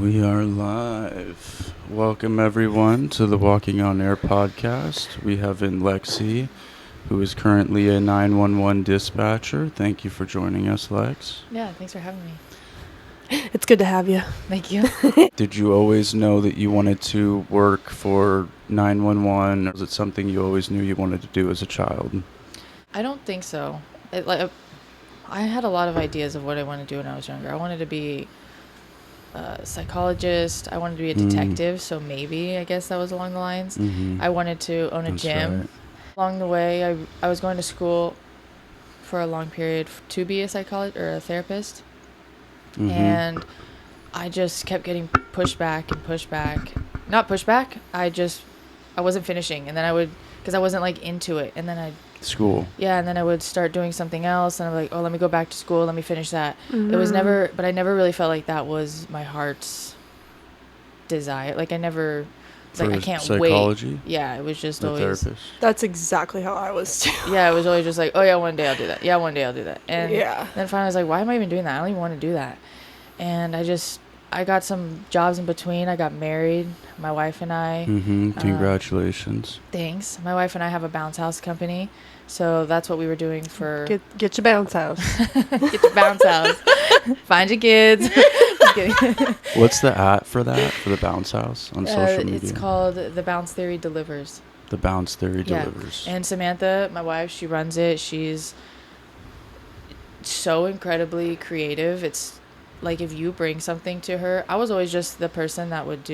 We are live. Welcome everyone to the Walking on Air podcast. We have in Lexi, who is currently a 911 dispatcher. Thank you for joining us, Lex. Yeah, thanks for having me. It's good to have you. Thank you. Did you always know that you wanted to work for 911? Or was it something you always knew you wanted to do as a child? I don't think so. I had a lot of ideas of what I wanted to do when I was younger. I wanted to be a psychologist. I wanted to be a detective, so maybe, I guess that was along the lines. Mm-hmm. I wanted to own a That's gym. right. Along the way, I was going to school for a long period to be a psychologist or a therapist. Mm-hmm. And I just kept getting pushed back. Not pushed back. I wasn't finishing. And then because I wasn't like into it. And then School. Yeah, and then I would start doing something else, and I'm like, oh, let me go back to school, let me finish that. It was never, but I never really felt like that was my heart's desire. Like I never, it's like I can't psychology? wait. Yeah, it was just The always. therapist. That's exactly how I was too. Yeah, it was always just like, oh yeah, one day I'll do that. Yeah, one day I'll do that. And Yeah. then finally I was like, why am I even doing that? I don't even want to do that. And I got some jobs in between. I got married. My wife and I. Mm-hmm. Congratulations. Thanks. My wife and I have a bounce house company. So that's what we were doing for... Get your bounce house. Get your bounce house. Find your kids. Just kidding. What's the @ for that, for the bounce house on social media? It's called The Bounce Theory Delivers. The Bounce Theory Yeah. Delivers. And Samantha, my wife, she runs it. She's so incredibly creative. It's like if you bring something to her, I was always just the person that would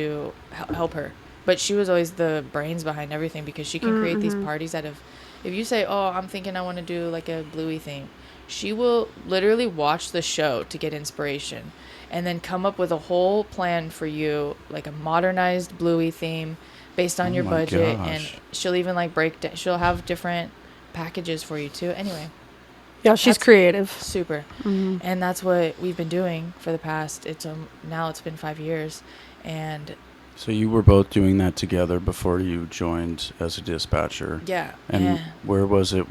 help her. But she was always the brains behind everything because she can create these parties out of... If you say, oh, I'm thinking I want to do like a Bluey theme, she will literally watch the show to get inspiration and then come up with a whole plan for you, like a modernized Bluey theme based on your budget. Gosh. And she'll even like she'll have different packages for you too. Anyway. Yeah, she's creative. Super. And that's what we've been doing for the past, now it's been 5 years. And So you were both doing that together before you joined as a dispatcher. yeah. And where was it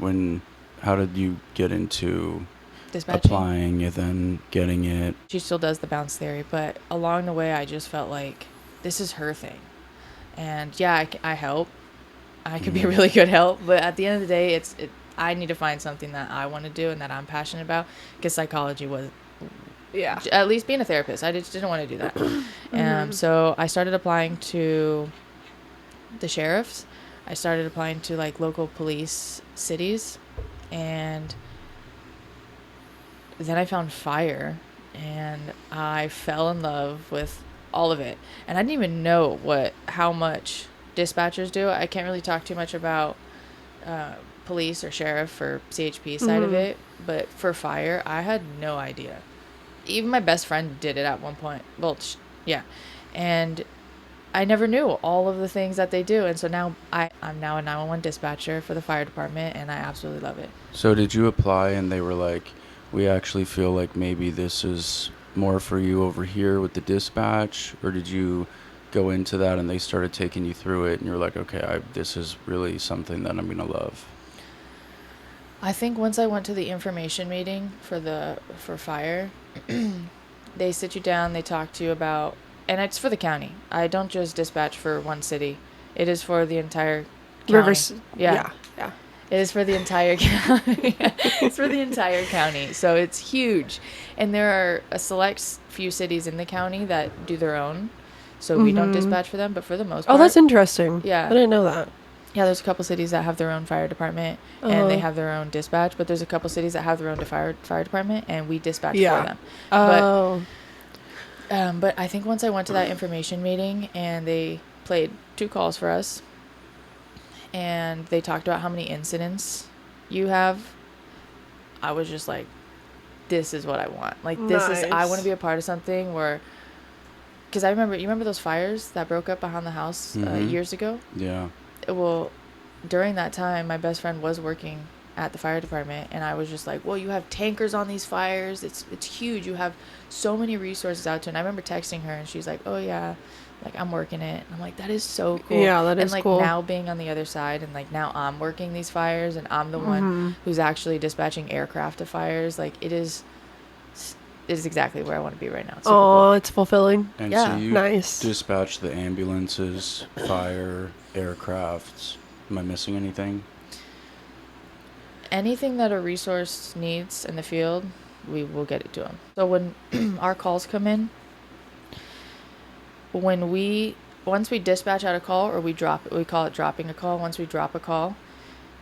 how did you get into Dispatching. applying and then getting it? She still does the bounce theory, but along the way I just felt like this is her thing. And yeah, I help. I could be really good help, but at the end of the day, I need to find something that I want to do and that I'm passionate about, because psychology was... Yeah. At least being a therapist, I just didn't want to do that. So I started applying to the sheriffs. I started applying to like local police cities, and then I found fire, and I fell in love with all of it. And I didn't even know how much dispatchers do. I can't really talk too much about police or sheriff or CHP side of it, but for fire, I had no idea. Even my best friend did it at one point. Well, yeah. And I never knew all of the things that they do. And so now I'm now a 911 dispatcher for the fire department, and I absolutely love it. So did you apply and they were like, we actually feel like maybe this is more for you over here with the dispatch? Or did you go into that and they started taking you through it and you're like, okay, this is really something that I'm going to love? I think once I went to the information meeting for fire, they sit you down, they talk to you about, and it's for the county. I don't just dispatch for one city. It is for the entire county. Rivers. Yeah. It is for the entire county. It's for the entire county. So it's huge. And there are a select few cities in the county that do their own. So we don't dispatch for them, but for the most part. Oh, that's interesting. Yeah. I didn't know that. Yeah, there's a couple cities that have their own fire department, and they have their own dispatch, but there's a couple cities that have their own fire department, and we dispatch for them. Oh. But I think once I went to that information meeting, and they played 2 calls for us, and they talked about how many incidents you have, I was just like, this is what I want. Like, I want to be a part of something where... Because you remember those fires that broke up behind the house years ago? Yeah. Well, during that time, my best friend was working at the fire department, and I was just like, well, you have tankers on these fires. It's huge. You have so many resources out to it. And I remember texting her, and she's like, oh, yeah, like, I'm working it. And I'm like, that is so cool. Yeah, that is cool. And, like, now being on the other side, and, like, now I'm working these fires, and I'm the one who's actually dispatching aircraft to fires. Like, it's is exactly where I want to be right now. It's super Oh, cool. it's fulfilling. And Yeah. so you Nice. dispatch the ambulances, fire, aircrafts. Am I missing anything? Anything that a resource needs in the field, we will get it to them. So when our calls come in, once we dispatch out a call, or we call it dropping a call. Once we drop a call,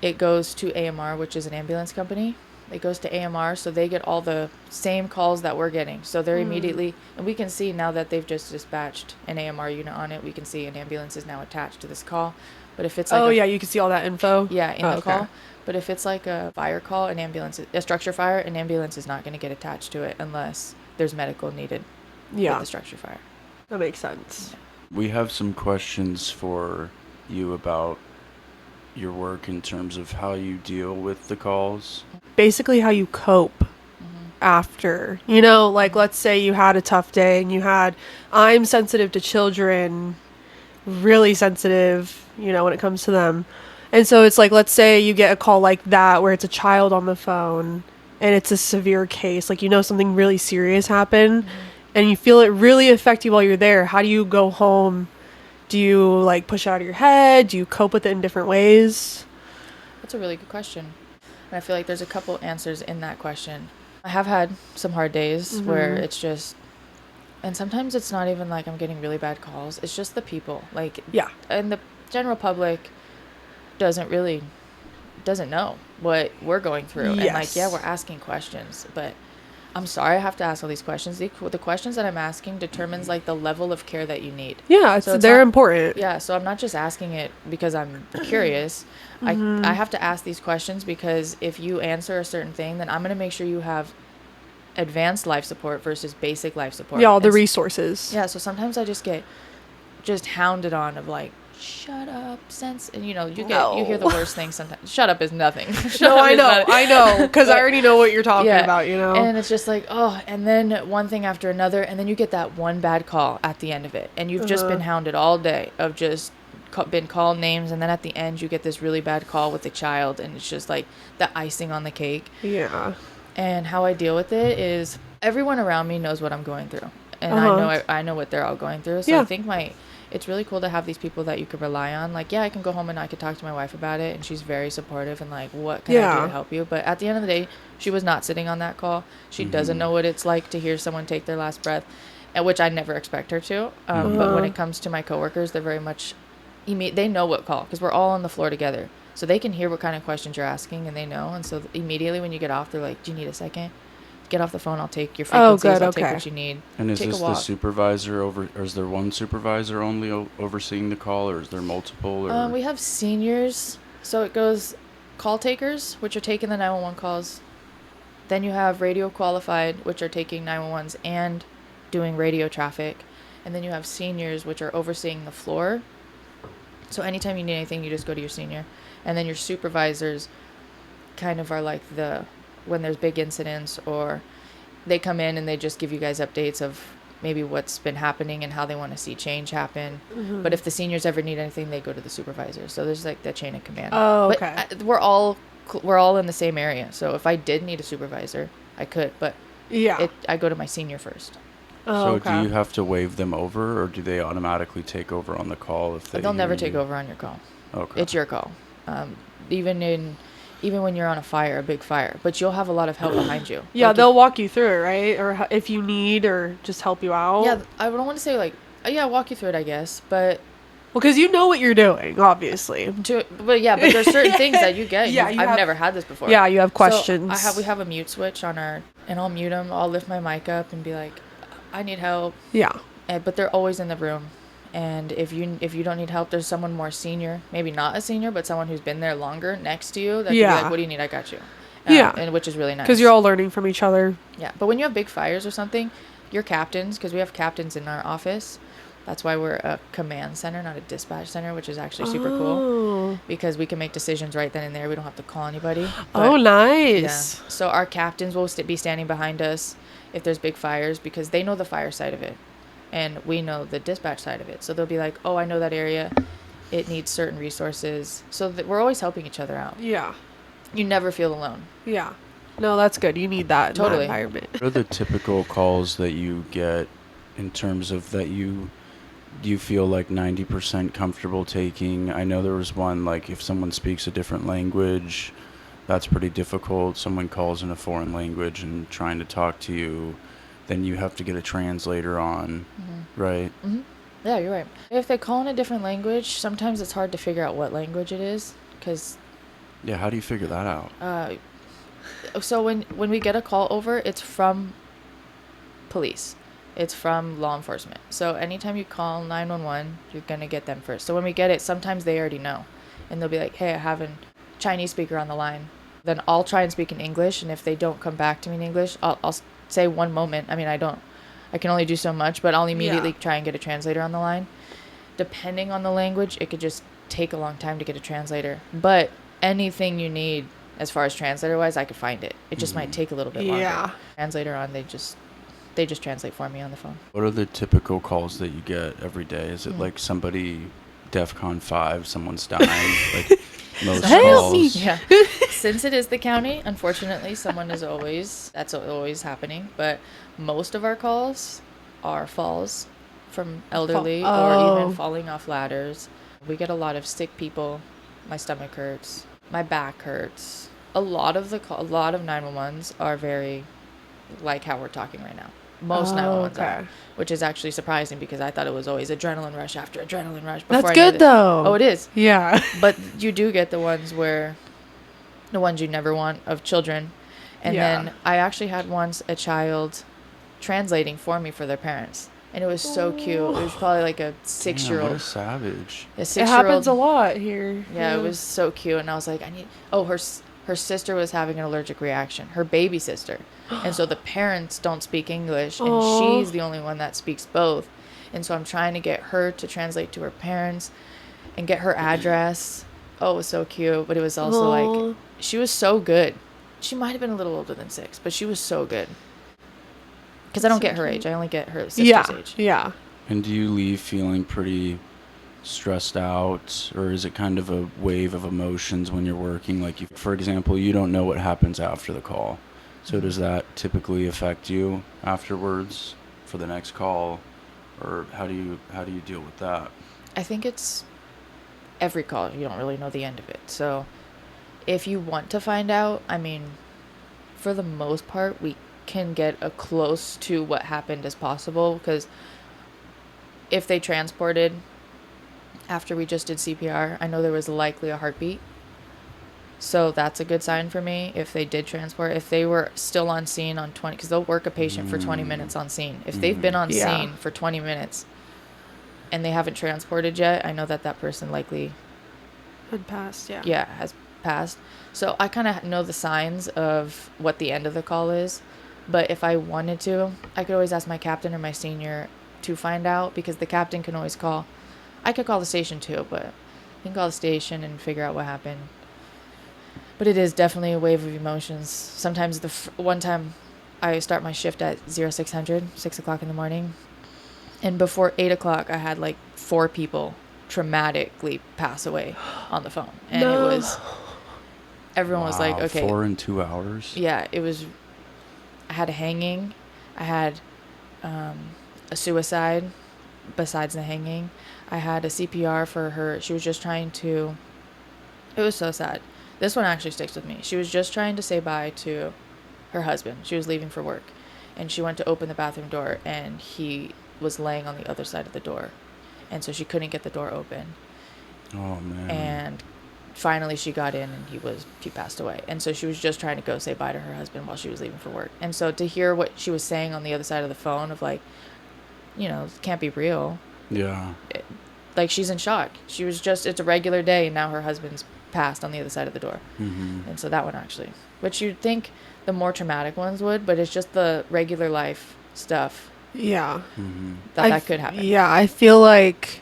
it goes to AMR, which is an ambulance company. It goes to AMR, so they get all the same calls that we're getting. So they're immediately, and we can see now that they've just dispatched an AMR unit on it, we can see an ambulance is now attached to this call. But if it's like you can see all that info. yeah, in the okay. call. But if it's like a fire call, a structure fire, an ambulance is not going to get attached to it unless there's medical needed Yeah, with the structure fire. that makes sense. We have some questions for you about your work in terms of how you deal with the calls. Basically, how you cope after. You know, like let's say you had a tough day and I'm sensitive to children, really sensitive, you know, when it comes to them. And so it's like, let's say you get a call like that where it's a child on the phone and it's a severe case, like, you know, something really serious happened and you feel it really affect you while you're there. How do you go home? Do you like push it out of your head? Do you cope with it in different ways? That's a really good question. And I feel like there's a couple answers in that question. I have had some hard days where it's just, and sometimes it's not even like I'm getting really bad calls. It's just the people, like, Yeah. and the general public doesn't know what we're going through. And like, yeah, we're asking questions, but I'm sorry I have to ask all these questions. The questions that I'm asking determines like the level of care that you need. Yeah, So they're not, important. Yeah, so I'm not just asking it because I'm curious. I have to ask these questions because if you answer a certain thing, then I'm going to make sure you have advanced life support versus basic life support. Yeah, all the resources. Yeah, so sometimes I just get hounded on of like, shut up, sense, and you know, you hear the worst things sometimes. Shut up is nothing. I know, because I already know what you're talking about, you know. And it's just like, oh, and then one thing after another, and then you get that one bad call at the end of it, and you've just been hounded all day of just been called names, and then at the end you get this really bad call with a child, and it's just like the icing on the cake. Yeah. And how I deal with it is everyone around me knows what I'm going through, and I know what they're all going through. So I think it's really cool to have these people that you could rely on. Like, yeah, I can go home and I could talk to my wife about it, and she's very supportive and like, what can I do to help you? But at the end of the day, she was not sitting on that call. She doesn't know what it's like to hear someone take their last breath, and which I never expect her to. But when it comes to my coworkers, they're very much, they know what call, because we're all on the floor together. So they can hear what kind of questions you're asking, and they know. And so immediately when you get off, they're like, do you need a second? Get off the phone. I'll take your frequencies. I'll take what you need. And is Take this the supervisor or is there one supervisor only overseeing the call, or is there multiple? Or? We have seniors. So it goes call takers, which are taking the 911 calls. Then you have radio qualified, which are taking 911s and doing radio traffic. And then you have seniors, which are overseeing the floor. So anytime you need anything, you just go to your senior. And then your supervisors kind of are like when there's big incidents, or they come in and they just give you guys updates of maybe what's been happening and how they want to see change happen. But if the seniors ever need anything, they go to the supervisor. So there's like the chain of command. Oh, okay. But we're all in the same area. So if I did need a supervisor, I could. But I go to my senior first. Oh, so do you have to wave them over, or do they automatically take over on the call if they? They'll never take over on your call. Okay. It's your call. Even when you're on a big fire, but you'll have a lot of help behind you. Yeah, like they'll walk you through it, right? Or if you need, or just help you out. Yeah, I don't want to say like, walk you through it, I guess, but. Well, because you know what you're doing, obviously. But there's certain things that you get. I've never had this before. Yeah, you have questions. So we have a mute switch on and I'll mute them. I'll lift my mic up and be like, I need help. Yeah. But they're always in the room. And if you don't need help, there's someone more senior, maybe not a senior, but someone who's been there longer next to you that can be like, what do you need? I got you. And which is really nice. Because you're all learning from each other. Yeah. But when you have big fires or something, your captains, because we have captains in our office. That's why we're a command center, not a dispatch center, which is actually super cool. Because we can make decisions right then and there. We don't have to call anybody. But, nice. Yeah. So our captains will be standing behind us if there's big fires, because they know the fire side of it. And we know the dispatch side of it. So they'll be like, oh, I know that area. It needs certain resources. So that we're always helping each other out. Yeah. You never feel alone. Yeah. No, that's good. You need that in that Totally. environment. What are the typical calls that you get in terms of that you feel like 90% comfortable taking? I know there was one, like, if someone speaks a different language, that's pretty difficult. Someone calls in a foreign language and trying to talk to you, then you have to get a translator on, right? Yeah, you're right. If they call in a different language, sometimes it's hard to figure out what language it is, because Yeah, how do you figure that out? so when we get a call over, it's from police. It's from law enforcement. So anytime you call 911, you're going to get them first. So when we get it, sometimes they already know. And they'll be like, hey, I have a Chinese speaker on the line. Then I'll try and speak in English. And if they don't come back to me in English, I'll say one moment. I mean, I can only do so much, but I'll immediately try and get a translator on the line. Depending on the language, it could just take a long time to get a translator. But anything you need as far as translator-wise, I could find it. It just might take a little bit longer. Yeah. Translator on, they just translate for me on the phone. What are the typical calls that you get every day? Is it like somebody, DEFCON 5, someone's dying? Like most Help me. calls. Yeah. Since it is the county, unfortunately, that's always happening. But most of our calls are falls from elderly or even falling off ladders. We get a lot of sick people. My stomach hurts. My back hurts. A lot of 911s are very like how we're talking right now. Most 911s are, which is actually surprising because I thought it was always adrenaline rush after adrenaline rush. That's good though. Oh, it is. Yeah. But you do get the ones you never want of children. And then I actually had once a child translating for me for their parents. And it was so cute. It was probably like a 6-year-old. What a savage. A 6-year-old. It happens a lot here. Yeah, it was so cute. And I was like, her sister was having an allergic reaction. Her baby sister. And so the parents don't speak English. And she's the only one that speaks both. And so I'm trying to get her to translate to her parents and get her address. Oh, it was so cute. But it was also like, she was so good. She might have been a little older than 6, but she was so good. Because I don't get her age. I only get her sister's age. Yeah. And do you leave feeling pretty stressed out, or is it kind of a wave of emotions when you're working? Like, for example, you don't know what happens after the call. So does that typically affect you afterwards for the next call, or how do you deal with that? I think it's every call. You don't really know the end of it. So if you want to find out, I mean, for the most part, we can get as close to what happened as possible, because if they transported after we just did CPR, I know there was likely a heartbeat. So that's a good sign for me. If they did transport, if they were still on scene on 20, because they'll work a patient for 20 minutes on scene. If they've been on scene for 20 minutes and they haven't transported yet, I know that person likely Had passed, has passed. So I kind of know the signs of what the end of the call is. But if I wanted to, I could always ask my captain or my senior to find out, because the captain can always call. I could call the station too, but I can call the station and figure out what happened. But it is definitely a wave of emotions. Sometimes one time I start my shift at 0600, 6 o'clock in the morning. And before 8 o'clock, I had like 4 people traumatically pass away on the phone. And it was, everyone was like, okay. 4 in 2 hours? Yeah, it was, I had a hanging. I had a suicide besides the hanging. I had a CPR for her. She was just trying to, it was so sad. This one actually sticks with me. She was just trying to say bye to her husband. She was leaving for work. And she went to open the bathroom door, and he was laying on the other side of the door. And so she couldn't get the door open. Oh, man. And finally she got in, and he passed away. And so she was just trying to go say bye to her husband while she was leaving for work. And so to hear what she was saying on the other side of the phone of like, it can't be real. Yeah. Like, she's in shock. She was just, it's a regular day, and now her husband's passed on the other side of the door. Mm-hmm. And so that one actually, which you'd think the more traumatic ones would, but it's just the regular life stuff. Yeah. Mm-hmm. That could happen. Yeah, I feel like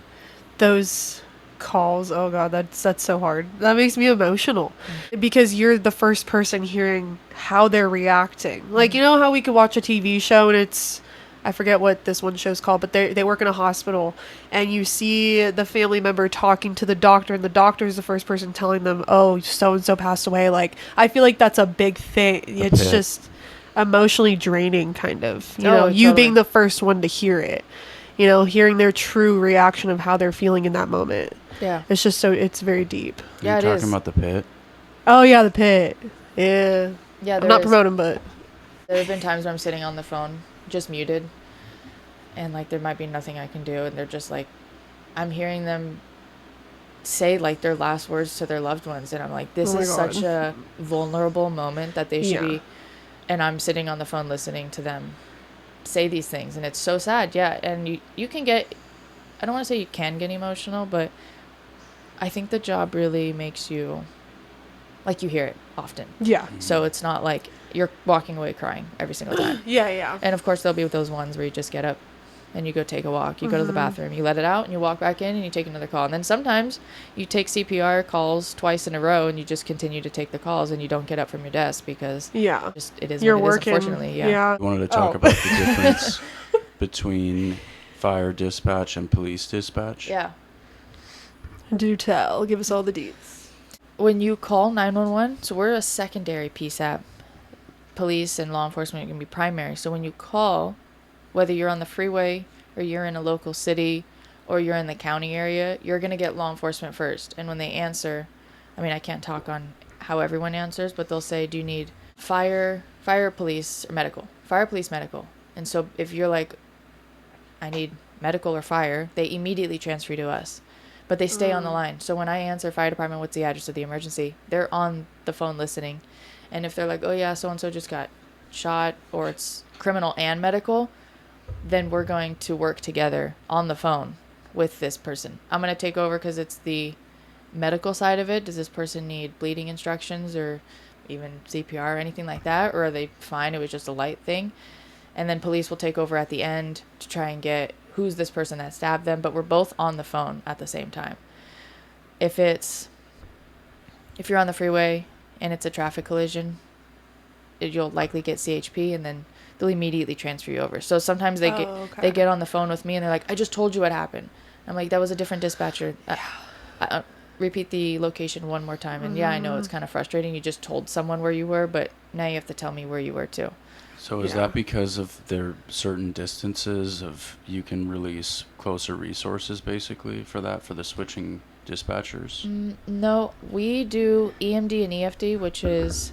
those calls, oh god, that's so hard. That makes me emotional. Because you're the first person hearing how they're reacting. Like, you know how we could watch a TV show and it's I forget what this one show's called, but they work in a hospital, and you see the family member talking to the doctor, and the doctor is the first person telling them, "Oh, so and so passed away." Like, I feel like that's a big thing. It's pit. just emotionally draining, kind of. You Oh, know, you totally. being the first one to hear it. You know, hearing their true reaction of how they're feeling in that moment. Yeah. It's just so it's very deep. Are Yeah, you it talking is. about the pit? Oh yeah, the pit. Yeah. Yeah, I'm there not is. promoting, but There have been times where I'm sitting on the phone, just muted, and like there might be nothing I can do, and they're just like, I'm hearing them say like their last words to their loved ones, and I'm like, this oh my is such god. a vulnerable moment that they should Yeah. be, and I'm sitting on the phone listening to them say these things, and it's so sad. Yeah, and you can get, I don't want to say you can get emotional, but I think the job really makes you, like, you hear it often. Yeah. So it's not like you're walking away crying every single time. Yeah, yeah. And of course, there'll be those ones where you just get up and you go take a walk. You go to the bathroom, you let it out, and you walk back in and you take another call. And then sometimes you take CPR calls twice in a row and you just continue to take the calls and you don't get up from your desk because Yeah. just it is You're what it is, working. unfortunately. Yeah. Yeah. I wanted to talk Oh. about the difference between fire dispatch and police dispatch. Yeah. Do tell. Give us all the deets. When you call 911, so we're a secondary PSAP. Police and law enforcement can be primary. So when you call, whether you're on the freeway or you're in a local city or you're in the county area, you're going to get law enforcement first. And when they answer, I mean, I can't talk on how everyone answers, but they'll say, do you need fire, police, or medical? Fire, police, medical. And so if you're like, I need medical or fire, they immediately transfer you to us. But they stay on the line. So when I answer fire department, what's the address of the emergency? They're on the phone listening. And if they're like, oh yeah, so-and-so just got shot, or it's criminal and medical, then we're going to work together on the phone with this person. I'm going to take over because it's the medical side of it. Does this person need bleeding instructions or even CPR or anything like that? Or are they fine? It was just a light thing. And then police will take over at the end to try and get who's this person that stabbed them. But we're both on the phone at the same time. If you're on the freeway and it's a traffic collision, you'll likely get CHP, and then they'll immediately transfer you over. So sometimes they get on the phone with me and they're like, I just told you what happened. I'm like, that was a different dispatcher. Repeat the location one more time. And yeah, I know it's kind of frustrating. You just told someone where you were, but now you have to tell me where you were too. So is that because of their certain distances of you can release closer resources basically for the switching dispatchers? No, we do EMD and EFD, which is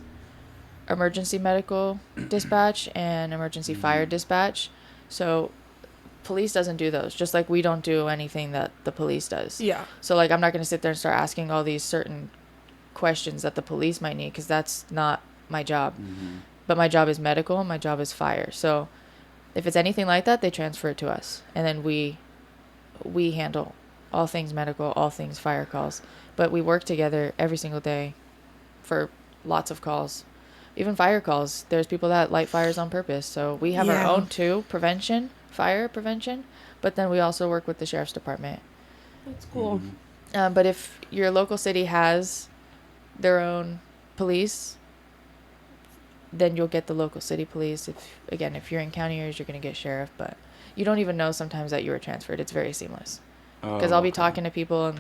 emergency medical dispatch and emergency fire dispatch. So police doesn't do those, just like we don't do anything that the police does. Yeah. So like I'm not going to sit there and start asking all these certain questions that the police might need, because that's not my job. But my job is medical and my job is fire. So if it's anything like that, they transfer it to us, and then we handle all things medical, all things fire calls. But we work together every single day for lots of calls. Even fire calls, there's people that light fires on purpose. So we have our own too, fire prevention, but then we also work with the sheriff's department. That's cool. But if your local city has their own police, then you'll get the local city police. If you're in county areas, you're going to get sheriff, but you don't even know sometimes that you were transferred. It's very seamless. Because I'll be talking to people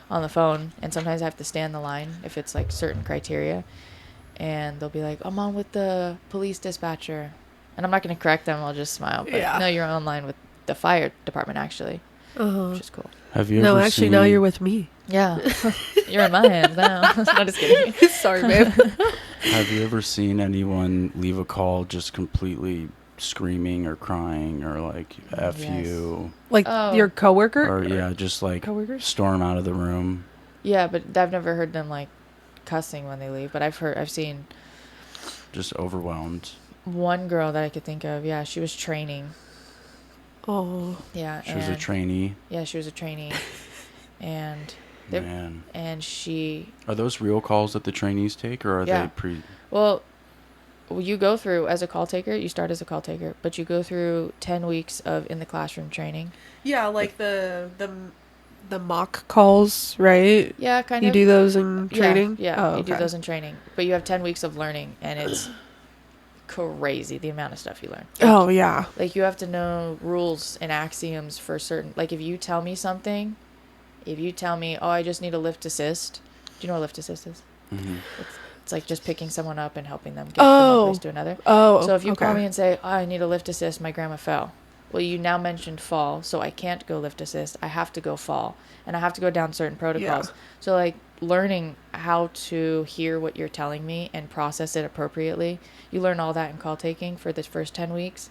on the phone, and sometimes I have to stay on the line if it's like certain criteria, and they'll be like, I'm on with the police dispatcher, and I'm not going to correct them. I'll just smile. But no, you're online with the fire department actually, which is cool. Have you No, ever actually, seen, now you're with me. Yeah, you're in my hands now. No, just kidding. Sorry, babe. have you ever seen anyone leave a call just completely screaming or crying or like F Yes. you Like your coworker? or just like Coworkers? storm out of the room? Yeah, but I've never heard them like cussing when they leave. But I've seen Just overwhelmed. one girl that I could think of. Yeah, she was training. Oh. Yeah, She was a trainee. Yeah, she was a trainee, and Man. and she. Are those real calls that the trainees take, or are Yeah. they pre? Well, you go through as a call taker. You start as a call taker, but you go through 10 weeks of in the classroom training. Yeah, like the mock calls, right? Yeah, kind You of. do those in training? Yeah, Oh, you do okay. those in training, but you have 10 weeks of learning, and it's crazy the amount of stuff you learn. Oh, yeah. Like, you have to know rules and axioms for certain. Like, if you tell me, oh, I just need a lift assist. Do you know what lift assist is? Mm-hmm. It's like just picking someone up and helping them get from one place to another. Oh, so if you okay. call me and say, oh, I need a lift assist, my grandma fell. Well, you now mentioned fall, so I can't go lift assist. I have to go fall, and I have to go down certain protocols. Yeah. So, like, learning how to hear what you're telling me and process it appropriately. You learn all that in call taking for the first 10 weeks.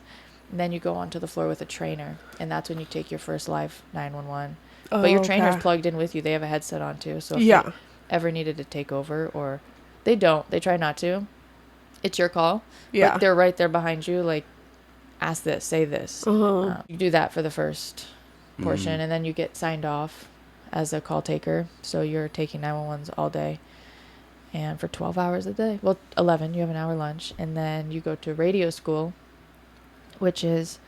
And then you go onto the floor with a trainer, and that's when you take your first live 911. But your trainer's plugged in with you. They have a headset on, too. So if you ever needed to take over, or they don't, they try not to. It's your call. Yeah. But they're right there behind you, like, ask this, say this. You do that for the first portion, and then you get signed off as a call taker. So you're taking 911s all day and for 12 hours a day. Well, 11, you have an hour lunch. And then you go to radio school, which is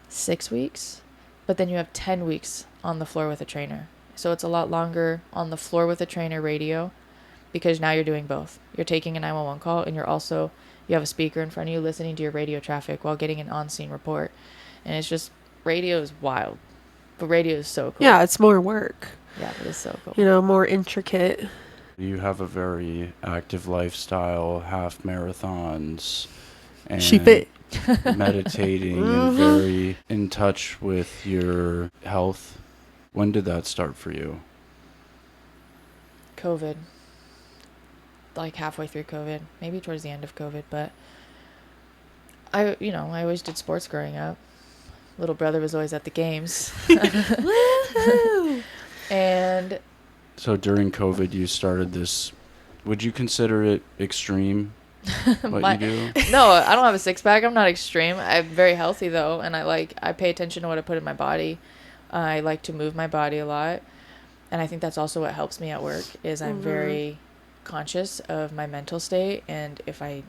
6 weeks. But then you have 10 weeks on the floor with a trainer. So it's a lot longer on the floor with a trainer radio, because now you're doing both. You're taking a 911 call, and you have a speaker in front of you listening to your radio traffic while getting an on-scene report. And it's just, radio is wild. But radio is so cool. Yeah, it's more work. Yeah, it is so cool. You know, more intricate. You have a very active lifestyle, half marathons, and She fit. meditating, and very in touch with your health. When did that start for you? COVID. Like halfway through COVID, maybe towards the end of COVID, but I always did sports growing up. Little brother was always at the games. And So during COVID, you started this. Would you consider it extreme? What you do? No, I don't have a six pack. I'm not extreme. I'm very healthy though, and I pay attention to what I put in my body. I like to move my body a lot, and I think that's also what helps me at work. Is I'm very conscious of my mental state, and if I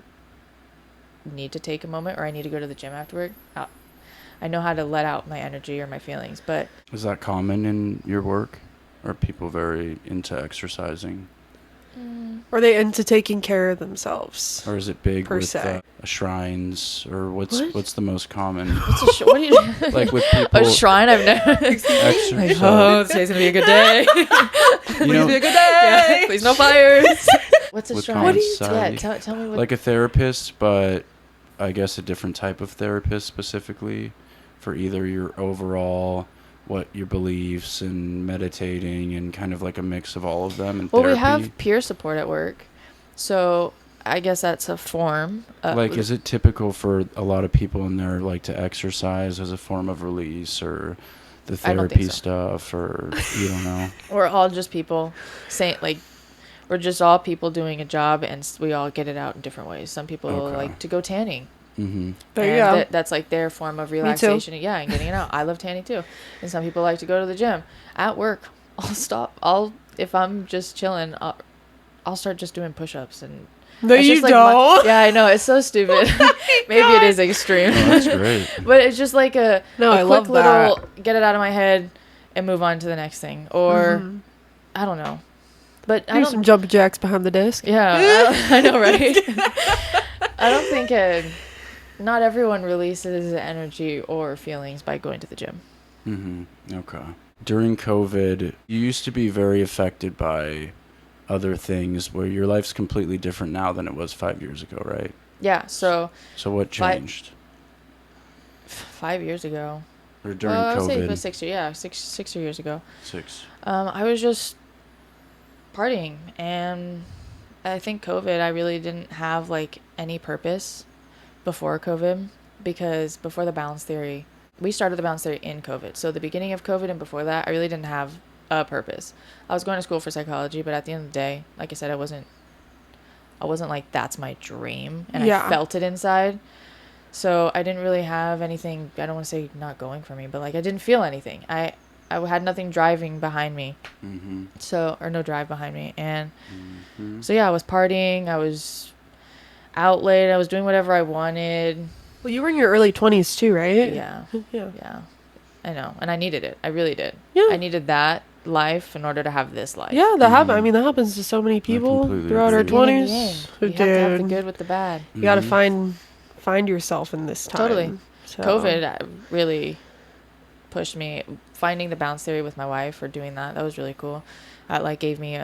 need to take a moment or I need to go to the gym after work, I know how to let out my energy or my feelings. But is that common in your work? Are people very into exercising? Are they into taking care of themselves? Or is it big Per with se. Shrines? Or what's the most common? what do you Like with people. a shrine? I've never. Exercise. Oh, today's gonna be a good day. You know, Be a good day. Yeah, please no fires. What's a with shrine? common society. Tell me what. Like a therapist, but I guess a different type of therapist specifically for either your overall, what your beliefs and meditating and kind of like a mix of all of them and Well, therapy. we have peer support at work, so I guess that's a form. Like, is it typical for a lot of people in there like to exercise as a form of release, or the I don't think therapy so. stuff, or you don't know? We're all just people saying, like, we're just all people doing a job, and we all get it out in different ways. Some people Okay. like to go tanning. Mm-hmm. There you go. That's like their form of relaxation. Yeah, and getting it out. I love tanning too. And some people like to go to the gym. At work, if I'm just chilling, I'll start just doing push-ups and. No, it's you just like don't. yeah, I know, it's so stupid. Maybe it is extreme. Oh, that's great. But it's just like a I quick love that. little get it out of my head and move on to the next thing. Or I don't know. But I Do don't. some jumping jacks behind the desk. Yeah, I know, right? I don't think not everyone releases energy or feelings by going to the gym. Mm-hmm. Okay. During COVID, you used to be very affected by other things where your life's completely different now than it was 5 years ago, right? Yeah, so So what changed? 5 years ago. Or during I would say it COVID? was 6 years ago. 6. I was just partying, and I think COVID, I really didn't have like any purpose before COVID, because before the balance theory, we started the balance theory in COVID. So the beginning of COVID and before that, I really didn't have a purpose. I was going to school for psychology, but at the end of the day, like I said, I wasn't like, that's my dream, and I felt it inside. So I didn't really have anything, I don't want to say not going for me, but like I didn't feel anything. I had nothing driving behind me. Mm-hmm. So, or no drive behind me. And Mm-hmm. so yeah, I was partying, I was out late, I was doing whatever I wanted. Well, you were in your early 20s too, right? Yeah. Yeah. Yeah. I know. And I needed it. I really did. Yeah. I needed that life in order to have this life. Yeah, that happens. I mean, that happens to so many people completely throughout our agree. Yin and 20s. yang. You have to have the good with the bad. You gotta Mhm. find yourself in this time. Totally. So. COVID really pushed me. Finding the balance theory with my wife, or doing that was really cool. That like gave me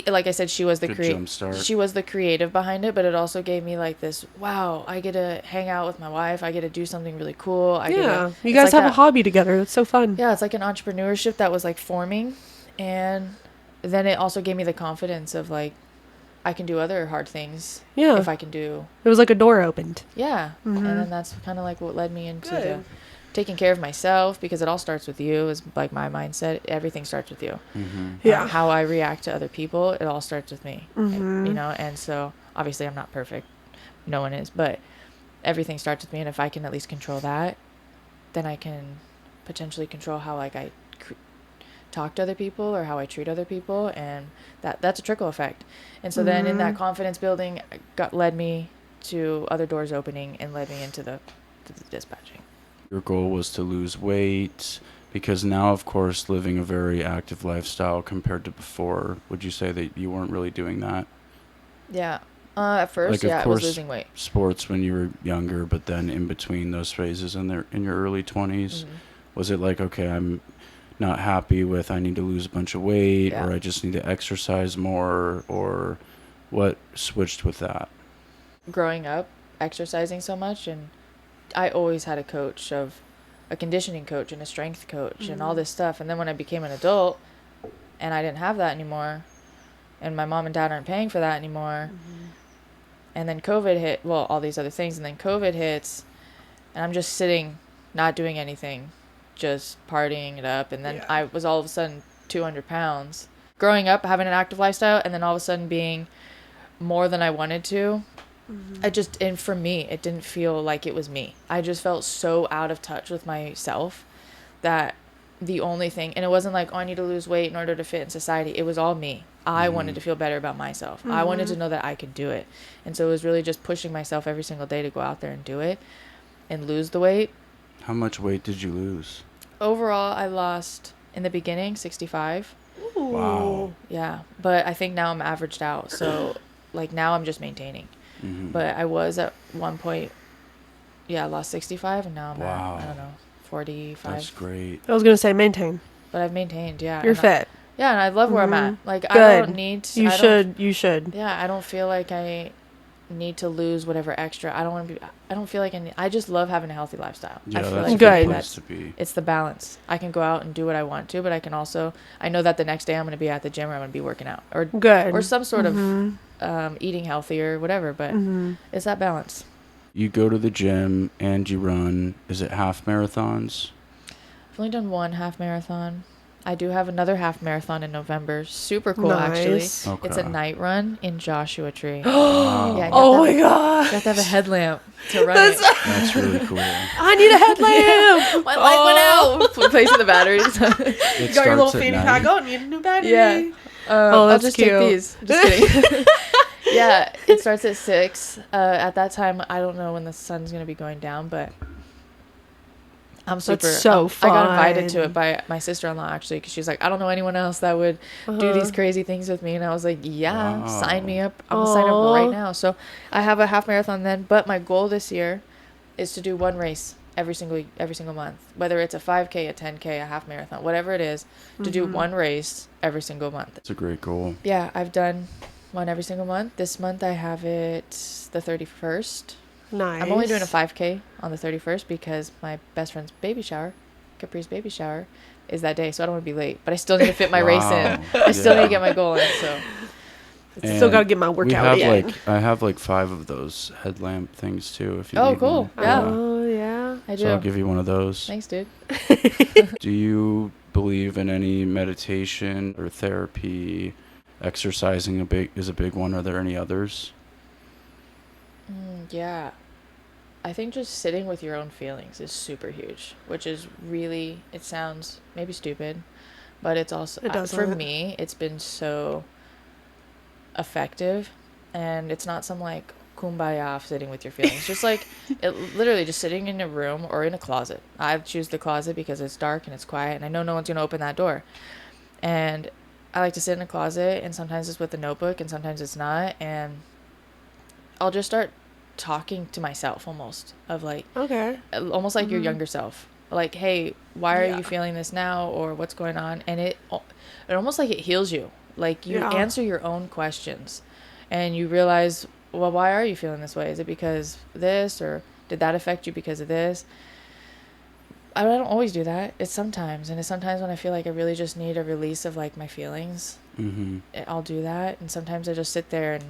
like I said, she was the she was the creative behind it, but it also gave me like this, wow, I get to hang out with my wife, I get to do something really cool. You guys have a hobby together. That's so fun. Yeah, it's like an entrepreneurship that was like forming, and then it also gave me the confidence of like, I can do other hard things. Yeah. If I can do. It was like a door opened. Yeah. And then that's kind of like what led me into the taking care of myself, because it all starts with you, is like my mindset. Everything starts with you. Yeah. How I react to other people, it all starts with me. You know, and so obviously I'm not perfect. No one is, but everything starts with me. And if I can at least control that, then I can potentially control how like I talk to other people or how I treat other people, and that's a trickle effect. And so then in that confidence building led me to other doors opening and led me into the dispatching. Your goal was to lose weight, because now, of course, living a very active lifestyle compared to before, would you say that you weren't really doing that? Yeah. At first, like, I was losing weight. Sports when you were younger, but then in between those phases in your early 20s, was it like, okay, I'm not happy with, I need to lose a bunch of weight, or I just need to exercise more, or what switched with that? Growing up, exercising so much, and I always had a conditioning coach and a strength coach and all this stuff. And then when I became an adult and I didn't have that anymore, and my mom and dad aren't paying for that anymore, and then COVID hit, well, all these other things, and then COVID hits, and I'm just sitting, not doing anything, just partying it up. And then I was all of a sudden 200 pounds. Growing up, having an active lifestyle, and then all of a sudden being more than I wanted to, and for me, it didn't feel like it was me. I just felt so out of touch with myself that the only thing, and it wasn't like, oh, I need to lose weight in order to fit in society. It was all me. I wanted to feel better about myself. I wanted to know that I could do it. And so it was really just pushing myself every single day to go out there and do it and lose the weight. How much weight did you lose? Overall, I lost, in the beginning, 65. Ooh. Wow. Yeah. But I think now I'm averaged out. So, like, now I'm just maintaining. But I was at one point, I lost 65, and now I'm at, I don't know, 45. That's great. I was going to say maintain. But I've maintained, You're fit. Yeah, and I love where I'm at. Like, Good. I don't need to. You should. Yeah, I don't feel like I need to lose whatever extra. I don't feel like I just love having a healthy lifestyle. Yeah, I feel that's like a good place to be. It's the balance. I can go out and do what I want to, but I can also, I know that the next day I'm going to be at the gym, or I'm going to be working out, or some sort of eating healthy or whatever, but it's that balance. You go to the gym and you run, is it half marathons? I've only done one half marathon. I do have another half marathon in November. Super cool, Nice. actually. Okay. It's a night run in Joshua Tree. Wow. Yeah, oh my god! You have to have a headlamp to run it. That's really cool. I need a headlamp. My light went out. Replacing the batteries. You got your little fanny pack. Oh, need a new battery. Yeah. That's I'll just cute. take these. Just kidding. Yeah, it starts at 6. At that time, I don't know when the sun's gonna be going down, but I'm super. That's so fun. I got invited to it by my sister-in-law, actually, because she's like, I don't know anyone else that would do these crazy things with me, and I was like, yeah, sign me up. I'm gonna sign up right now. So I have a half marathon then, but my goal this year is to do one race every single month, whether it's a 5K, a 10K, a half marathon, whatever it is, to do one race every single month. It's a great goal. Yeah, I've done one every single month. This month I have it the 31st. Nice. I'm only doing a 5K on the 31st because my best friend's baby shower, Capri's baby shower, is that day, so I don't want to be late. But I still need to fit my race in. I still need to get my goal in, so. Still got to get my workout in. I have like 5 of those headlamp things too. If you Oh, need cool. one. Yeah. Oh, yeah. I do. So I'll give you one of those. Thanks, dude. Do you believe in any meditation or therapy? Exercising is a big one. Are there any others? Yeah. I think just sitting with your own feelings is super huge, which is really, it sounds maybe stupid, but it's also, for me, it's been so effective, and it's not some like kumbaya sitting with your feelings. Just like, literally just sitting in a room or in a closet. I choose the closet because it's dark and it's quiet, and I know no one's going to open that door. And I like to sit in a closet, and sometimes it's with a notebook and sometimes it's not, and I'll just start talking to myself almost, of like, Okay. almost like your younger self. Like, hey, why are Yeah. you feeling this now, or what's going on? And it almost like it heals you. Like, you Yeah. answer your own questions, and you realize, well, why are you feeling this way? Is it because this, or did that affect you because of this? I don't always do that. It's sometimes, and it's sometimes when I feel like I really just need a release of like my feelings. Mm-hmm. I'll do that, and sometimes I just sit there and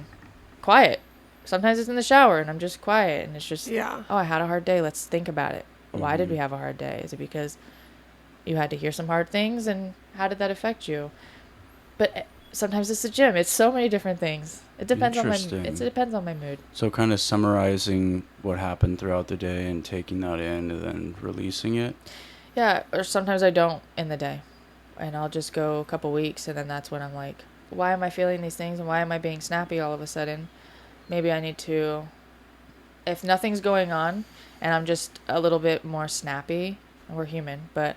quiet. Sometimes it's in the shower and I'm just quiet, and it's just, Yeah. oh, I had a hard day. Let's think about it. Why did Mhm. we have a hard day? Is it because you had to hear some hard things, and how did that affect you? But sometimes it's the gym. It's so many different things. It depends on Interesting. it depends on my mood. So kind of summarizing what happened throughout the day and taking that in and then releasing it. Yeah, or sometimes I don't in the day, and I'll just go a couple weeks, and then that's when I'm like, why am I feeling these things, and why am I being snappy all of a sudden? Maybe I need to, if nothing's going on and I'm just a little bit more snappy, we're human, but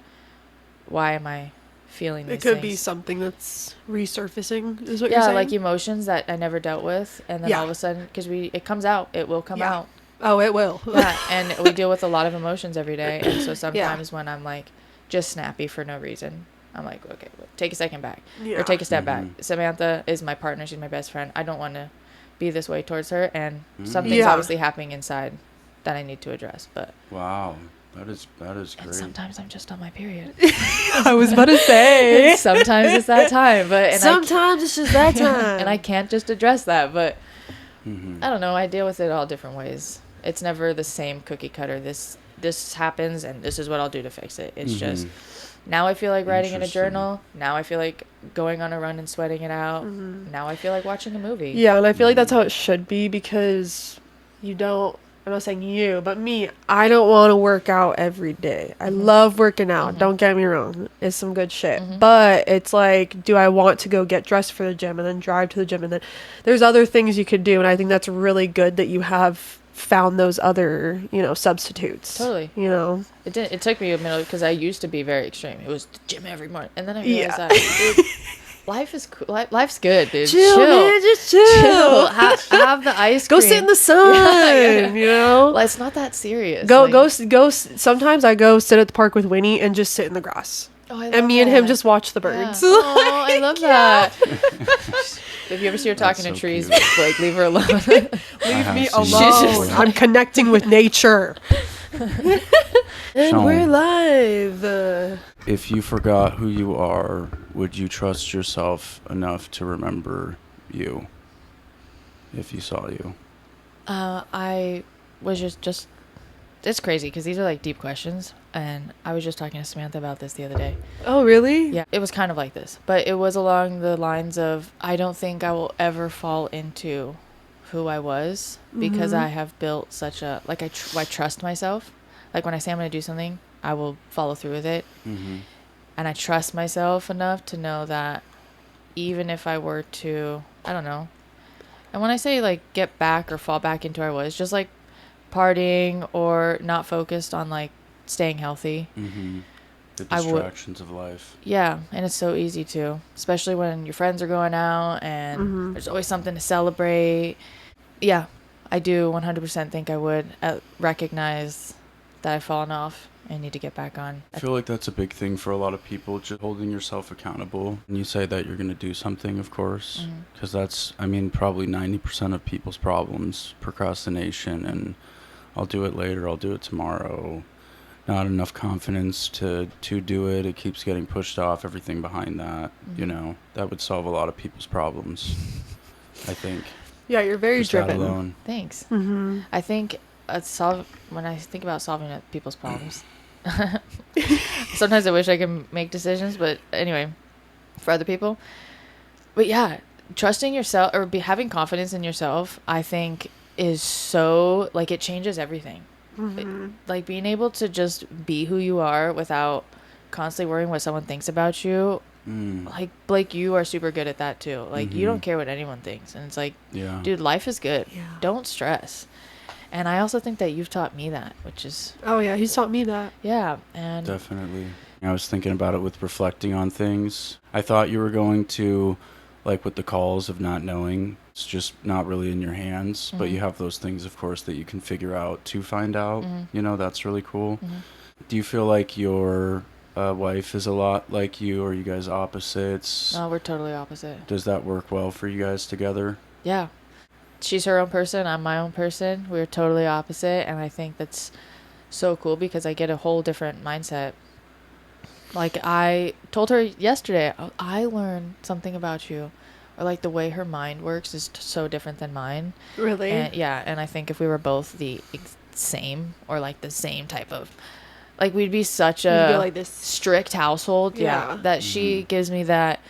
why am I feeling these It could things? be something that's resurfacing, is what you're Yeah, saying? like emotions that I never dealt with, and then Yeah. all of a sudden, because it comes out, it will come Yeah. out. Oh, it will. Yeah, and we deal with a lot of emotions every day, and so sometimes when I'm like just snappy for no reason, I'm like, okay, well, take a second back, Yeah. or take a step back. Mhm. Samantha is my partner; she's my best friend. I don't want to be this way towards her, and something's Yeah. obviously happening inside that I need to address. But Wow, that is and great. sometimes I'm just on my period. I was about to say. Sometimes it's that time, but Sometimes it's just that time. and I can't just address that, but. Mhm. I don't know. I deal with it all different ways. It's never the same cookie cutter. This happens, and this is what I'll do to fix it. It's just Mhm. now I feel like writing in a Interesting. journal. Now I feel like going on a run and sweating it out. Now I feel like watching a movie. Yeah, and I feel like that's how it should be, because you don't, I'm not saying you, but me, I don't want to work out every day. I love working out. Don't get me wrong. It's some good shit. But it's like, do I want to go get dressed for the gym and then drive to the gym? And then there's other things you could do. And I think that's really good that you have found those other, substitutes. Totally. It took me a minute because I used to be very extreme. It was the gym every morning, and then I realized Yeah. that dude, life is cool. Life's good, dude. Chill, man, just chill. Have the ice Go cream. sit in the sun, Well, it's not that serious. Go, Like, go. Sometimes I go sit at the park with Winnie and just sit in the grass. Oh, I And love me and him that. just watch the Yeah. birds. Oh, I love that. If you ever see her talking That's to so trees, cute. like, leave her alone. Leave me have seen alone. that. I'm connecting with nature. And Sean. we're live. If you forgot who you are, would you trust yourself enough to remember you if you saw you? I was just it's crazy because these are like deep questions, and I was just talking to Samantha about this the other day. Oh, really? Yeah, it was kind of like this, but it was along the lines of, I don't think I will ever fall into who I was because I have built such a, like, I trust myself. Like, when I say I'm going to do something, I will follow through with it. Mm-hmm. And I trust myself enough to know that even if I were to, I don't know. And when I say like get back or fall back into who I was, just like partying or not focused on like staying healthy. Mm-hmm. The I would- distractions of life. Yeah, and it's so easy to, especially when your friends are going out and there's always something to celebrate. Yeah, I do 100% think I would recognize that I've fallen off and need to get back on. I feel like that's a big thing for a lot of people, just holding yourself accountable. And you say that you're going to do something, of course, because that's, I mean, probably 90% of people's problems, procrastination, and I'll do it later, I'll do it tomorrow. Not enough confidence to do it. It keeps getting pushed off, everything behind that, that would solve a lot of people's problems, I think. Yeah, you're very Just that driven. alone. Thanks. Mm-hmm. I think when I think about solving people's problems, sometimes I wish I could make decisions, but anyway, for other people. But yeah, trusting yourself or having confidence in yourself, I think is so, like, it changes everything. Like, being able to just be who you are without constantly worrying what someone thinks about you. Like, Blake, you are super good at that too. Like, you don't care what anyone thinks. And it's like, Yeah. dude, life is good. Yeah. Don't stress. And I also think that you've taught me that, which is, Oh, yeah, he's taught me that. yeah. And Definitely. I was thinking about it with reflecting on things. I thought you were going to like with the calls of not knowing, it's just not really in your hands, but you have those things, of course, that you can figure out to find out. You know, that's really cool. Do you feel like your wife is a lot like you, or are you guys opposites? No, we're totally opposite. Does that work well for you guys together? Yeah. She's her own person. I'm my own person. We're totally opposite. And I think that's so cool because I get a whole different mindset. Like I told her yesterday, I learned something about you. Or like the way her mind works is so different than mine. Really? And yeah. And I think if we were both the same or like the same type of, like we'd be such You'd be a like this. strict household. Yeah. That she gives me that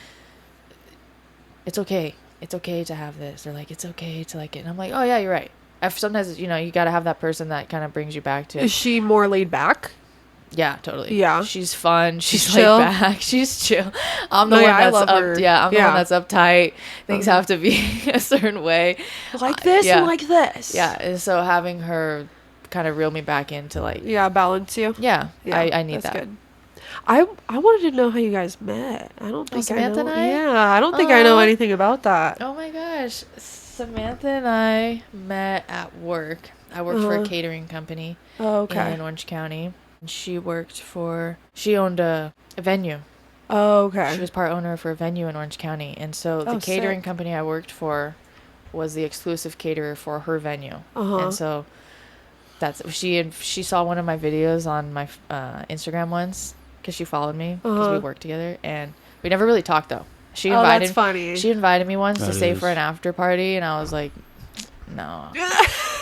it's okay. It's okay to have this, or like it's okay to like it. And I'm like, oh yeah, you're right. Sometimes, you know, you got to have that person that kind of brings you back to. Is she more laid back? Yeah, totally. Yeah. She's fun. She's chill. laid back. She's chill. I'm the No, one yeah, I that's love up. her. Yeah, I'm the Yeah. one that's uptight. Things have to be a certain way. Like this yeah. and like this. Yeah, and so having her kind of reel me back into like, Yeah, balance you. yeah, Yeah, I need that's that. good. I wanted to know how you guys met. I don't think Samantha I know. and I? Yeah, I don't think I know Aw. anything about that. Oh my gosh. Samantha and I met at work. I worked for a catering company Oh, okay. in Orange County. She owned a venue. Oh, okay. She was part owner for a venue in Orange County. And so the Oh, catering sick. company I worked for was the exclusive caterer for her venue. Uh-huh. And so she saw one of my videos on my Instagram once because she followed me because we Uh-huh. worked together, and we never really talked though. She Oh, invited that's funny. She invited me once to That stay is. for an after party, and I was like, no.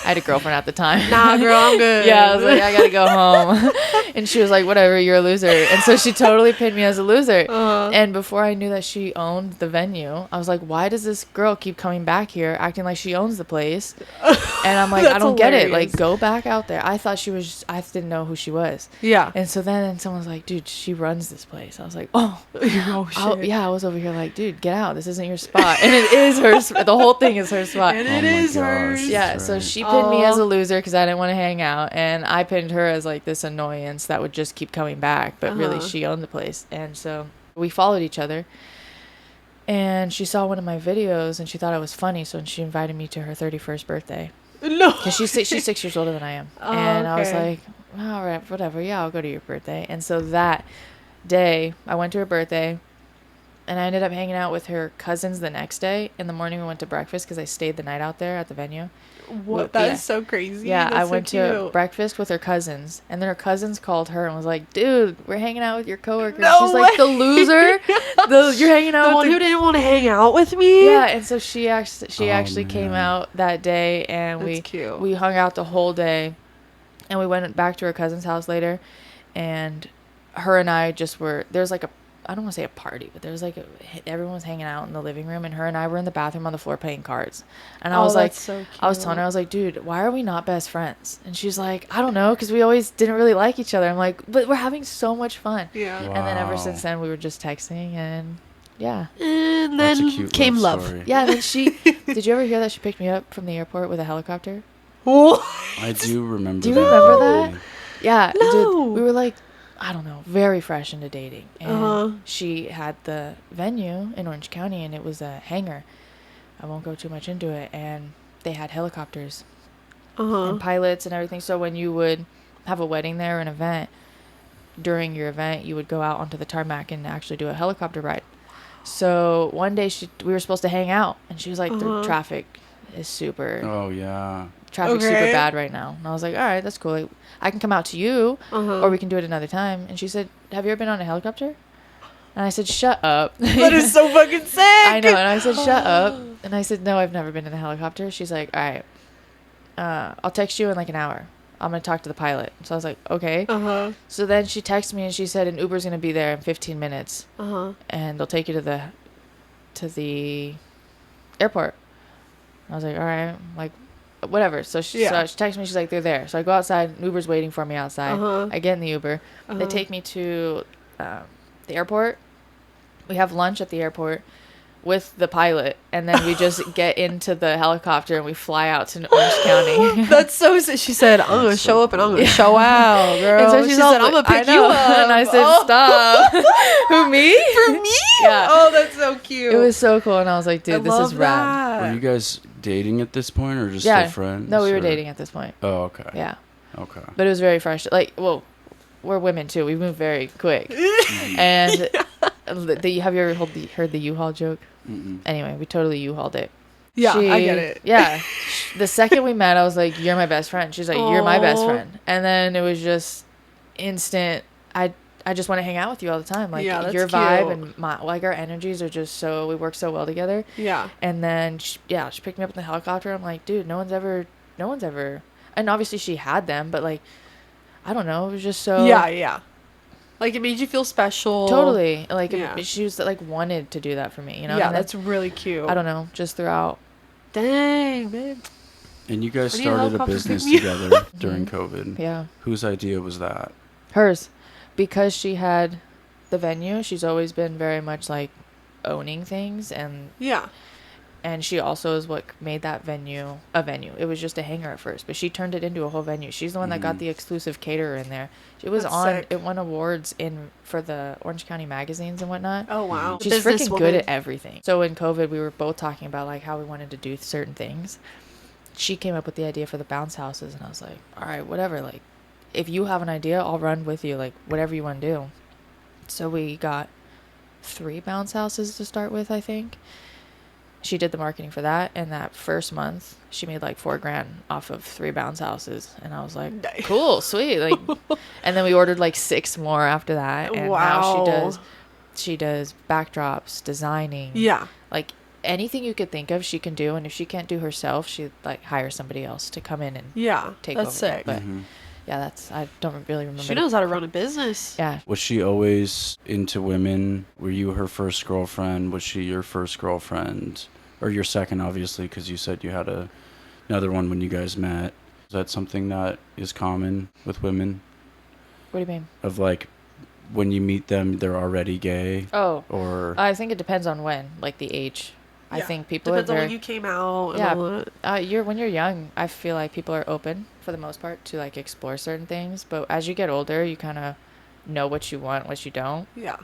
I had a girlfriend at the time. Nah, girl, I'm good. Yeah, I was like, I gotta go home. And she was like, whatever, you're a loser. And so she totally pinned me as a loser. Uh-huh. And before I knew that she owned the venue, I was like, why does this girl keep coming back here acting like she owns the place? And I'm like, I That's don't get it. hilarious. Like, go back out there. I thought I didn't know who she was. Yeah. And so then someone was like, dude, she runs this place. I was like, oh. Oh, shit. Yeah, I was over here like, dude, get out. This isn't your spot. And it is her the whole thing is her spot. And Oh it my is gosh, hers. that's Yeah, right. so she pinned me as Aw. a loser because I didn't want to hang out, and I pinned her as like this annoyance that would just keep coming back. But really, Uh-huh. she owned the place, and so we followed each other. And she saw one of my videos, and she thought it was funny, so she invited me to her 31st birthday No. because she's 6 years older than I am. Oh, And I was okay. like, all right, whatever. Yeah, I'll go to your birthday. And so that day, I went to her birthday. And I ended up hanging out with her cousins the next day. In the morning, we went to breakfast because I stayed the night out there at the venue. What? That is Yeah. so crazy. Yeah, That's I so went to cute. breakfast with her cousins. And then her cousins called her and was like, dude, we're hanging out with your coworker. No She's like, the way. loser? You're hanging out The with one who didn't want to hang out with me? Yeah, and so she Oh, actually came man. out that day, and That's cute. we hung out the whole day. And we went back to her cousin's house later, and her and I just there's like I don't want to say a party, but there was like everyone was hanging out in the living room, and her and I were in the bathroom on the floor playing cards. And I Oh, was like, that's so I was telling her, I was like, dude, why are we not best friends? And she's like, I don't know, because we always didn't really like each other. I'm like, but we're having so much fun. Yeah. Wow. And then ever since then, we were just texting, and yeah. And That's a then cute came love love. story. Yeah, and then did you ever hear that she picked me up from the airport with a helicopter? What? I do remember Do you that. remember that? vividly. Yeah, No. dude, we were like, I don't know, very fresh into dating. And Uh-huh. she had the venue in Orange County, and it was a hangar. I won't go too much into it. And they had helicopters Uh-huh. and pilots and everything. So when you would have a wedding there or an event, during your event, you would go out onto the tarmac and actually do a helicopter ride. So one day we were supposed to hang out, and she was like, the Uh-huh. traffic is super... Oh yeah. Traffic's super Okay. bad right now. And I was like, all right, that's cool. Like, I can come out to you, Uh-huh. or we can do it another time. And she said, have you ever been on a helicopter? And I said, shut up. That is so fucking sick. I know. And I said, shut up. And I said, no, I've never been in a helicopter. She's like, all right, I'll text you in like an hour. I'm going to talk to the pilot. So I was like, okay. Uh-huh. So then she texted me, and she said an Uber's going to be there in 15 minutes. Uh-huh. And they'll take you to the airport. I was like, all right, like, whatever. So she texted me. She's like, they're there. So I go outside. An Uber's waiting for me outside. Uh-huh. I get in the Uber. They Uh-huh. take me to the airport. We have lunch at the airport with the pilot, and then we just get into the helicopter and we fly out to Orange County. That's so sick. She said, I'm going to That's show so up and I'm going to cool. show out, girl. And so she she's said, all I'm going to I pick you know. up. And I said, Oh. stop. Who, me? For me? Yeah. Oh, that's so cute. cute. It was so cool, and I was like, I dude, this love is rad. that. Were you guys dating at this point, or just Yeah. still friends? No, we were or- dating at this point. Oh, okay. Yeah. Okay. But it was very fresh. Like, well, we're women too. We move very quick. And have you ever heard the U-Haul joke? Mm-mm. Anyway, we totally U-Hauled it. Yeah, I get it. Yeah. The second we met, I was like, you're my best friend. She's like, you're my best Aw. friend. And then it was just instant. I just want to hang out with you all the time. Like, Yeah, that's your vibe cute. and like our energies are just we work so well together. Yeah. And then she picked me up in the helicopter. I'm like, dude, no one's ever, and obviously she had them, but like, I don't know. It was just so. Yeah. Like, it made you feel special. Totally. Like, Yeah. she was like wanted to do that for me, you know? Yeah, And then, that's really cute. I don't know, just throughout. Dang, babe. And you guys I need a started a helicopter business pick me together during COVID. Yeah. Whose idea was that? Hers. Because she had the venue, she's always been very much like owning things, and Yeah. she also is what made that venue a venue. It was just a hangar at first, but she turned it into a whole venue. She's the one that got Mhm. the exclusive caterer in there. It was That's on. sick. It won awards for the Orange County magazines and whatnot. Oh, wow. She's freaking good at everything. So in COVID, we were both talking about like how we wanted to do certain things. She came up with the idea for the bounce houses, and I was like, all right, whatever. Like, if you have an idea, I'll run with you. Like, whatever you want to do. So we got 3 bounce houses to start with, I think. She did the marketing for that, and that first month she made like $4,000 off of 3 bounce houses, and I was like, Nice. cool, sweet. Like, and then we ordered like 6 more after that, and now she does backdrops, designing, Yeah. like anything you could think of she can do, and if she can't do herself, she like hire somebody else to come in and Yeah. take That's over sick. that. But Mhm. yeah, I don't really remember. She knows how to run a business. Yeah. Was she always into women? Were you her first girlfriend? Was she your first girlfriend? Or your second, obviously, because you said you had another one when you guys met. Is that something that is common with women? What do you mean? Of like, when you meet them, they're already gay? Oh, Or... I think it depends on when, like the age. I Yeah. think people Depends are on very, when you came out and Yeah. all that. when you're young, I feel like people are open for the most part to like explore certain things. But as you get older, you kind of know what you want, what you don't. Yeah.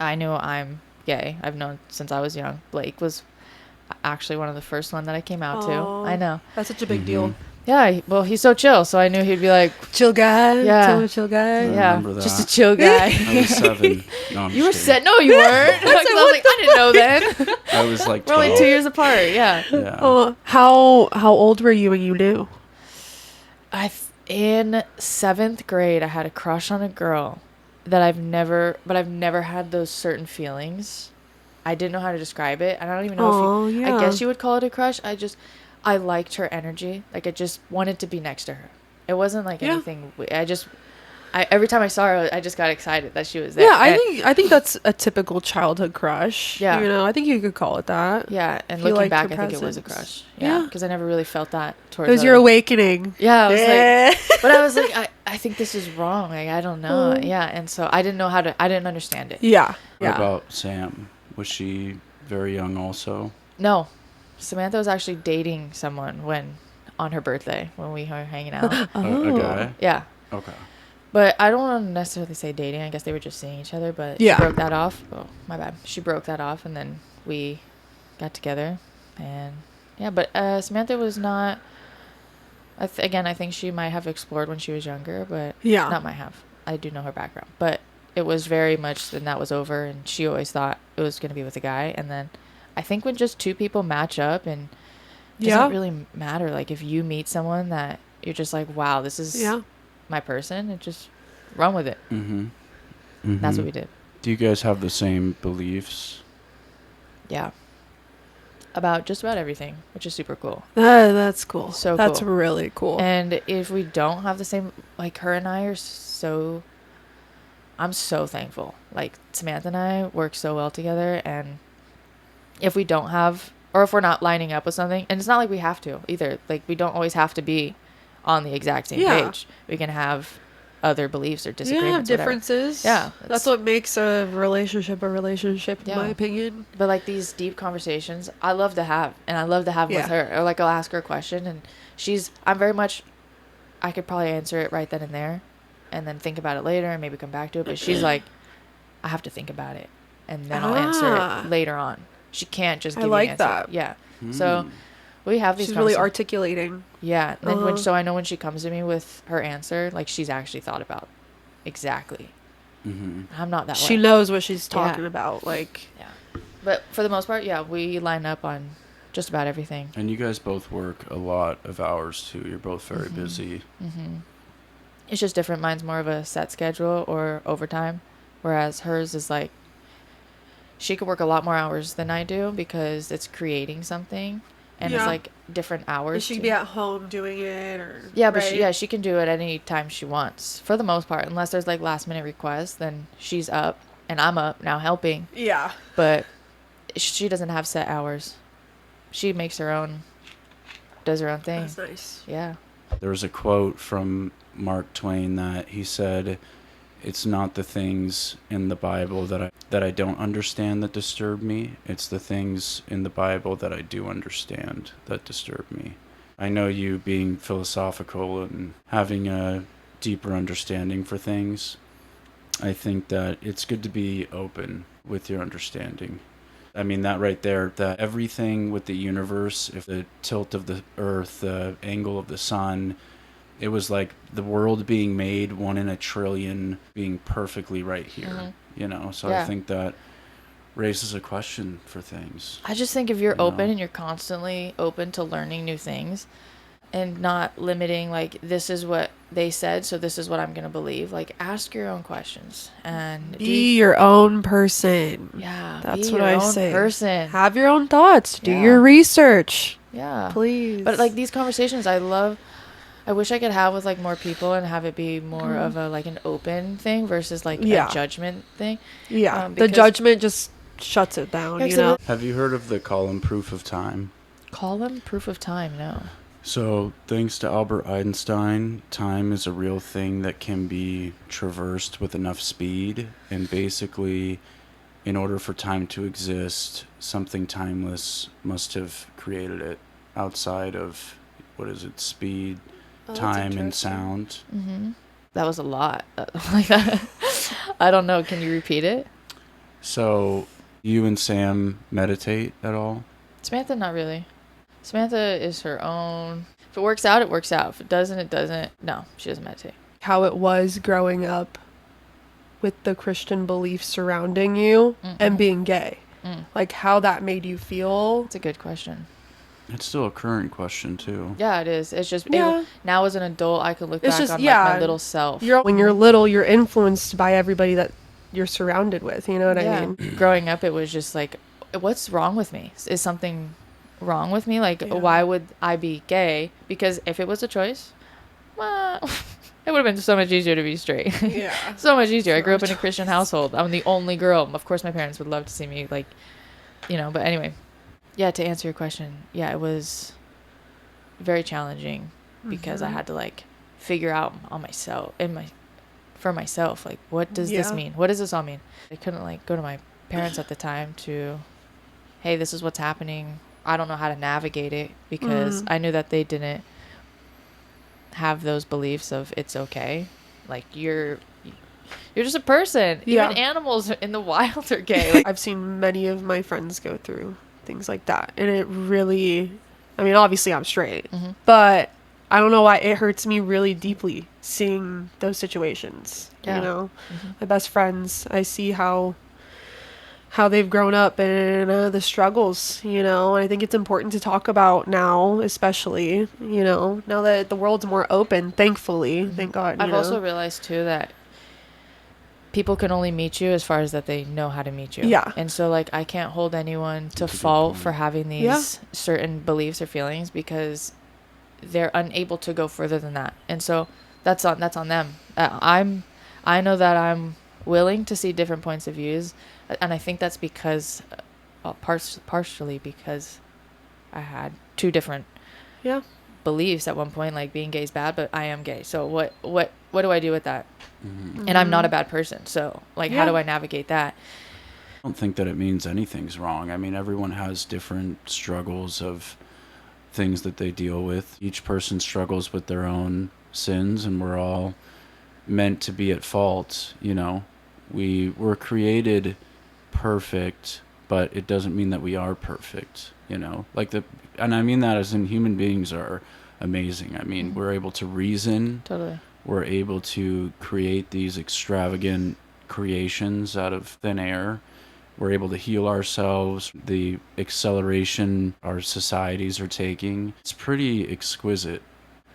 I know I'm gay. I've known since I was young. Blake was actually one of the first one that I came out Aw. to. I know. That's such a big Mhm. deal. Yeah. Well, he's so chill, so I knew he'd be like, Chill guy. Yeah. Totally chill guy. I yeah, remember just a that. chill guy. I was 7. No, I'm You were just set? No, you weren't. 'Cause I was like, I didn't know then. kidding. I was like We're 12. only 2 years apart. Yeah. Yeah. Oh, how old were you when you knew? In 7th grade, I had a crush on a girl that I've never had those certain feelings. I didn't know how to describe it. And I don't even know Oh, if yeah. I guess you would call it a crush. I liked her energy. Like, I just wanted to be next to her. It wasn't like Yeah. anything. Every time I saw her, I just got excited that she was there. Yeah, And- I think that's a typical childhood crush. Yeah. You know, I think you could call it that. yeah, and If you looking liked her back, I think it was a presence. crush. Yeah, Yeah. because I never really felt that It towards was your awakening. Yeah, I was like, Yeah. but I was like, I think this is wrong. Like, I don't know. Oh. Yeah, and so I didn't know I didn't understand it. Yeah. What Yeah. about Sam? Was she very young also? No, Samantha was actually dating someone on her birthday when we were hanging out. A guy? Yeah, Okay. but I don't want to necessarily say dating. I guess they were just seeing each other. But Yeah. she broke that off. Oh, my bad. She broke that off, and then we got together, and yeah. But Samantha was not. Again, I think she might have explored when she was younger, but Yeah. not might have. I do know her background, but it was very much, and that was over, and she always thought it was going to be with a guy, and then I think when just 2 people match up, and it doesn't Yeah. really matter. Like, if you meet someone that you're just like, wow, this is Yeah. my person, and just run with it. Mm-hmm. That's what we did. Do you guys have the same beliefs? Yeah. About just about everything, which is super cool. That's cool. So That's cool. really cool. And if we don't have the same, like, her and I are I'm so thankful. Like, Samantha and I work so well together, and if we don't have, or if we're not lining up with something, and it's not like we have to either. Like, we don't always have to be on the exact same Yeah. page. We can have other beliefs or Yeah, disagreements. whatever. differences. Yeah, That's what makes a relationship, in Yeah. my opinion. But like, these deep conversations, I love to have, and I love to have them with Yeah. her. Or like, I'll ask her a question, and I'm very much, I could probably answer it right then and there, and then think about it later, and maybe come back to it. But she's like, I have to think about it, and then I'll answer Ah. it later on. She can't just I give you like an answer. that. Yeah. So we have these She's really conversations. articulating. Yeah. And then Uh-huh. so I know when she comes to me with her answer, like she's actually thought about exactly. I'm not that She way. knows what she's Yeah. talking about. Like, Yeah. But for the most part, yeah, we line up on just about everything. And you guys both work a lot of hours too. You're both very Mm-hmm. busy. It's just different. Mine's more of a set schedule or overtime, whereas hers is like she could work a lot more hours than I do because it's creating something, and it's Yeah. like different hours. she could too. be at home doing it, or Yeah, but right? she can do it any time she wants for the most part, unless there's like last minute requests. Then she's up and I'm up now helping, Yeah. but she doesn't have set hours. She makes her own, does her own thing. That's nice. Yeah. There was a quote from Mark Twain that he said, "It's not the things in the Bible that I don't understand that disturb me. It's the things in the Bible that I do understand that disturb me." I know you being philosophical and having a deeper understanding for things. I think that it's good to be open with your understanding. I mean, that right there, that everything with the universe, if the tilt of the earth, the angle of the sun, it was like the world being made 1 in a trillion being perfectly right here, So Yeah. I think that raises a question for things. I just think if you're You know. open and you're constantly open to learning new things and not limiting, like, this is what they said, so this is what I'm going to believe. Like, ask your own questions and Be your own person. yeah, That's be what your I own say. person. Have your own thoughts. Do Yeah. your research. Yeah. Please. But like these conversations I wish I could have with like more people and have it be more of a like an open thing versus like Yeah. a judgment thing. Yeah. The because- judgment just shuts it down, Yeah, you 'cause know? Have you heard of the column proof of time? Column proof of time, no. So, thanks to Albert Einstein, time is a real thing that can be traversed with enough speed. And basically, in order for time to exist, something timeless must have created it outside of, speed, Oh, that's time, and interesting. sound. That was a lot. Like that. I don't know. Can you repeat it? So, you and Sam meditate at all? Samantha, not really. Samantha is her own. If it works out, it works out. If it doesn't, it doesn't. No, she doesn't meditate. How it was growing up with the Christian beliefs surrounding you and being gay. Like how that made you feel. It's a good question. It's still a current question, too. Yeah, it is. It's just Yeah. now as an adult, I could look It's back just- on yeah. like my little self. When you're little, you're influenced by everybody that you're surrounded with. You know what I mean? Growing up, it was just like, what's wrong with me? Is something wrong with me? Like, Yeah. why would I be gay? Because if it was a choice, well, it would have been so much easier to be straight. Yeah. So much easier. I grew up in a Choice. Christian household. I'm the only girl. Of course, my parents would love to see me, like, but anyway. Yeah, to answer your question, yeah, it was very challenging because I had to, like, figure out on myself, for myself, like, what does this Yeah. mean? What does this all mean? I couldn't, like, go to my parents at the time to, hey, this is what's happening. I don't know how to navigate it because I knew that they didn't have those beliefs of it's okay. Like, you're just a person. Yeah. Even animals in the wild are gay. Like, I've seen many of my friends go through things like that. And it really, I mean, obviously I'm straight, but I don't know why it hurts me really deeply seeing those situations. Yeah. You know, my best friends, I see how they've grown up and the struggles, and I think it's important to talk about now, especially, now that the world's more open, thankfully, thank God. I've also realized too that people can only meet you as far as that they know how to meet you. Yeah. And so, like, I can't hold anyone to That's a good fault point. for having these certain beliefs or feelings because they're unable to go further than that. And so that's on them. I know that I'm willing to see different points of views, and I think that's because partially because I had two different Yeah. beliefs at one point, like being gay is bad, but I am gay. So what do I do with that? And I'm not a bad person. So, like, how Yeah. do I navigate that? I don't think that it means anything's wrong. I mean, everyone has different struggles of things that they deal with. Each person struggles with their own sins, and we're all meant to be at fault. We were created perfect, but it doesn't mean that we are perfect, like and I mean that as in human beings are amazing. I mean, we're able to reason. Totally. We're able to create these extravagant creations out of thin air. We're able to heal ourselves. The acceleration our societies are taking, it's pretty exquisite.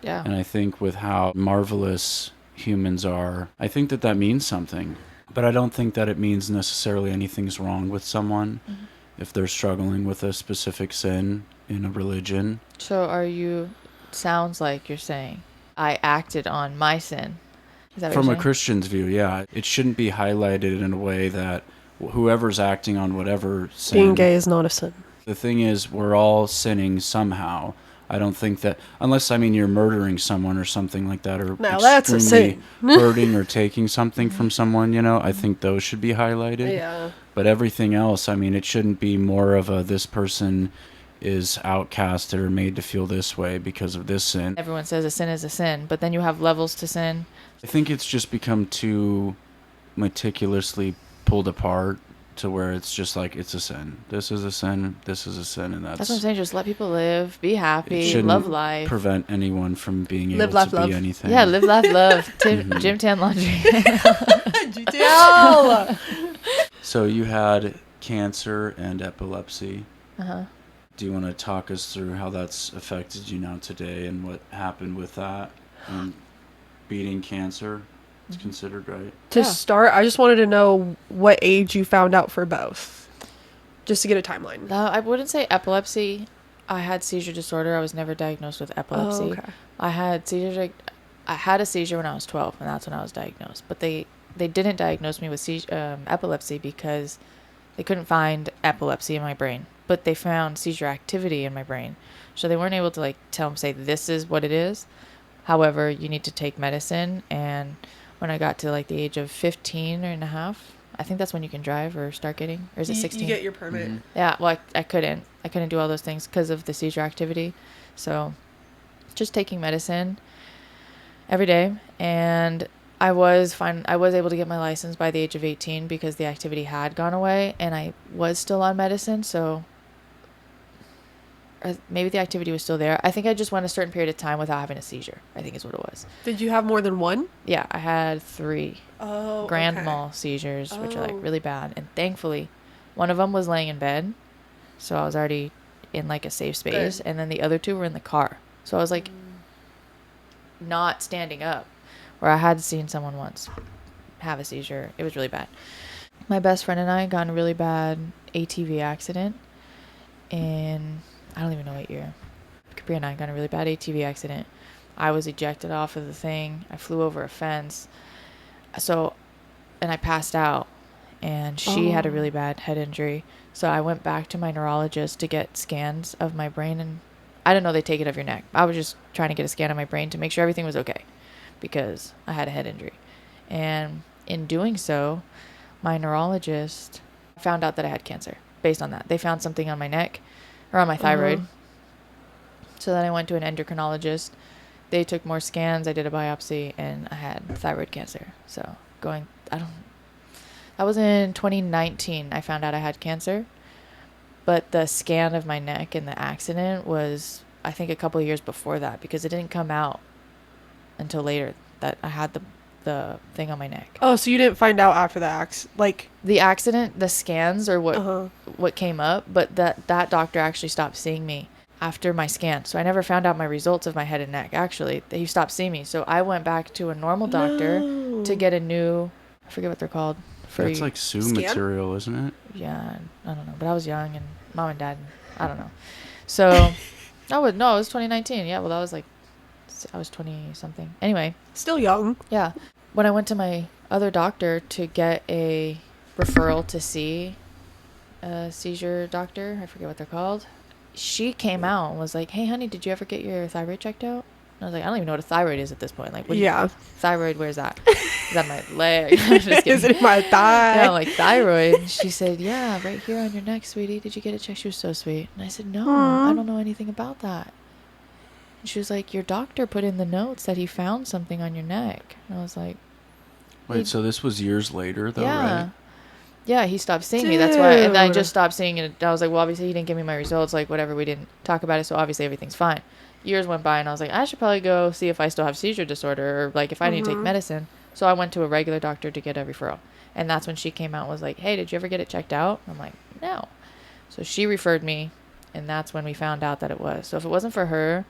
Yeah. And I think with how marvelous humans are, I think that means something. But I don't think that it means necessarily anything's wrong with someone if they're struggling with a specific sin in a religion. So sounds like you're saying, I acted on my sin. Is that what From you're a saying? Christian's view, yeah. It shouldn't be highlighted in a way that whoever's acting on whatever sin. Being gay is not a sin. The thing is, we're all sinning somehow. I don't think that, unless, you're murdering someone or something like that, or Now that's a extremely sin. hurting or taking something from someone, I think those should be highlighted. Yeah. But everything else, it shouldn't be more of this person is outcasted or made to feel this way because of this sin. Everyone says a sin is a sin, but then you have levels to sin. I think it's just become too meticulously pulled apart to where it's just like, it's a sin. This is a sin. This is a sin. And that's what I'm saying. Just let people live, be it happy, shouldn't love life. prevent anyone from being Live, able laugh, to love. be anything. Yeah, live, laugh, love. Gym, tan, laundry. GTL! So you had cancer and epilepsy. Uh-huh. Do you want to talk us through how that's affected you now today and what happened with that? Beating cancer is considered, right? To Yeah. start, I just wanted to know what age you found out for both. Just to get a timeline. No, I wouldn't say epilepsy. I had seizure disorder. I was never diagnosed with epilepsy. Oh, okay. I had a seizure when I was 12, and that's when I was diagnosed. But they didn't diagnose me with epilepsy because they couldn't find epilepsy in my brain. But they found seizure activity in my brain. So they weren't able to say this is what it is. However, you need to take medicine. And when I got to the age of 15 and a half, I think that's when you can drive or start getting, or is it 16? You get your permit. Mm-hmm. Yeah, well, I couldn't do all those things because of the seizure activity. So just taking medicine every day. And I was fine. I was able to get my license by the age of 18 because the activity had gone away and I was still on medicine. So maybe the activity was still there. I think I just went a certain period of time without having a seizure, I think is what it was. Did you have more than one? Yeah, I had 3 grand okay. mal seizures, which are Oh. really bad. And thankfully, one of them was laying in bed. So I was already in a safe space. Good. And then the other 2 were in the car. So I was not standing up, where I had seen someone once have a seizure. It was really bad. My best friend and I got in a really bad ATV accident in, I don't even know what year. Capri and I got in a really bad ATV accident. I was ejected off of the thing. I flew over a fence. And I passed out. And she had a really bad head injury. So I went back to my neurologist to get scans of my brain. And I didn't know they take it of your neck. I was just trying to get a scan of my brain to make sure everything was okay. Because I had a head injury. And in doing so, my neurologist found out that I had cancer based on that. They found something on my neck or on my thyroid. So then I went to an endocrinologist. They took more scans. I did a biopsy and I had thyroid cancer. So that was in 2019. I found out I had cancer. But the scan of my neck in the accident was, I think, a couple of years before that because it didn't come out until later that I had the thing on my neck. Oh, so you didn't find out after the The accident, the scans are Uh-huh. what came up, but that doctor actually stopped seeing me after my scan. So I never found out my results of my head and neck. Actually, he stopped seeing me. So I went back to a normal doctor to get a new, I forget what they're called. That's like Sue Scan? material, isn't it? Yeah, I don't know. But I was young and mom and dad, I don't know. So, it was 2019. Yeah, well, that was I was 20 something. Anyway. Still young. Yeah. When I went to my other doctor to get a referral to see a seizure doctor, I forget what they're called, she came out and was like, "Hey, honey, did you ever get your thyroid checked out?" And I was like, "I don't even know what a thyroid is at this point. What Yeah. Thyroid, where's that? Is that my leg?" I'm just kidding. Is it in my thigh? Yeah, I'm like, thyroid. She said, "Yeah, right here on your neck, sweetie. Did you get it checked?" She was so sweet. And I said, "No, I don't know anything about that." And she was like, "Your doctor put in the notes that he found something on your neck." And I was like, Wait, so this was years later, though, yeah. right? Yeah, he stopped seeing me. That's why. And I Dude. just stopped seeing it. I was like, well, obviously he didn't give me my results. Like, whatever, we didn't talk about it. So obviously everything's fine. Years went by and I was like, I should probably go see if I still have seizure disorder or like if I need to take medicine. So I went to a regular doctor to get a referral. And that's when she came out and was like, hey, did you ever get it checked out? I'm like, no. So she referred me. And that's when we found out that it was. So if it wasn't for her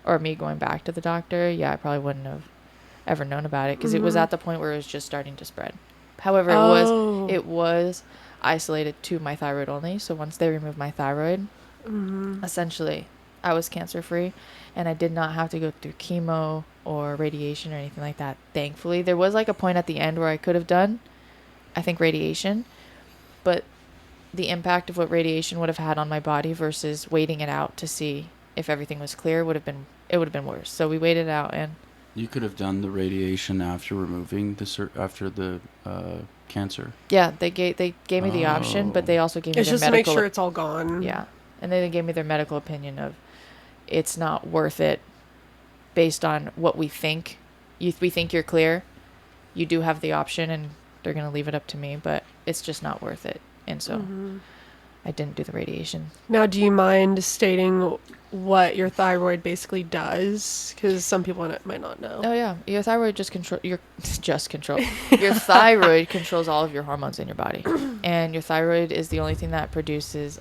or me going back to the doctor, yeah, I probably wouldn't have ever known about it because it was at the point where it was just starting to spread. However, it was isolated to my thyroid only. So once they removed my thyroid, essentially I was cancer free and I did not have to go through chemo or radiation or anything like that. Thankfully, there was like a point at the end where I could have done, I think, radiation, but the impact of what radiation would have had on my body versus waiting it out to see if everything was clear would have been worse. So we waited out and You could have done the radiation after removing after the cancer. yeah, they gave me the option, but they also gave me It's their just to make medical sure it's all gone. yeah. And then they gave me their medical opinion of it's not worth it based on what we think. We think you're clear. You do have the option and they're going to leave it up to me, but it's just not worth it. And so I didn't do the radiation. Now, do you mind stating what your thyroid basically does? Because some people might not know. Oh yeah, your thyroid your thyroid controls all of your hormones in your body, and your thyroid is the only thing that produces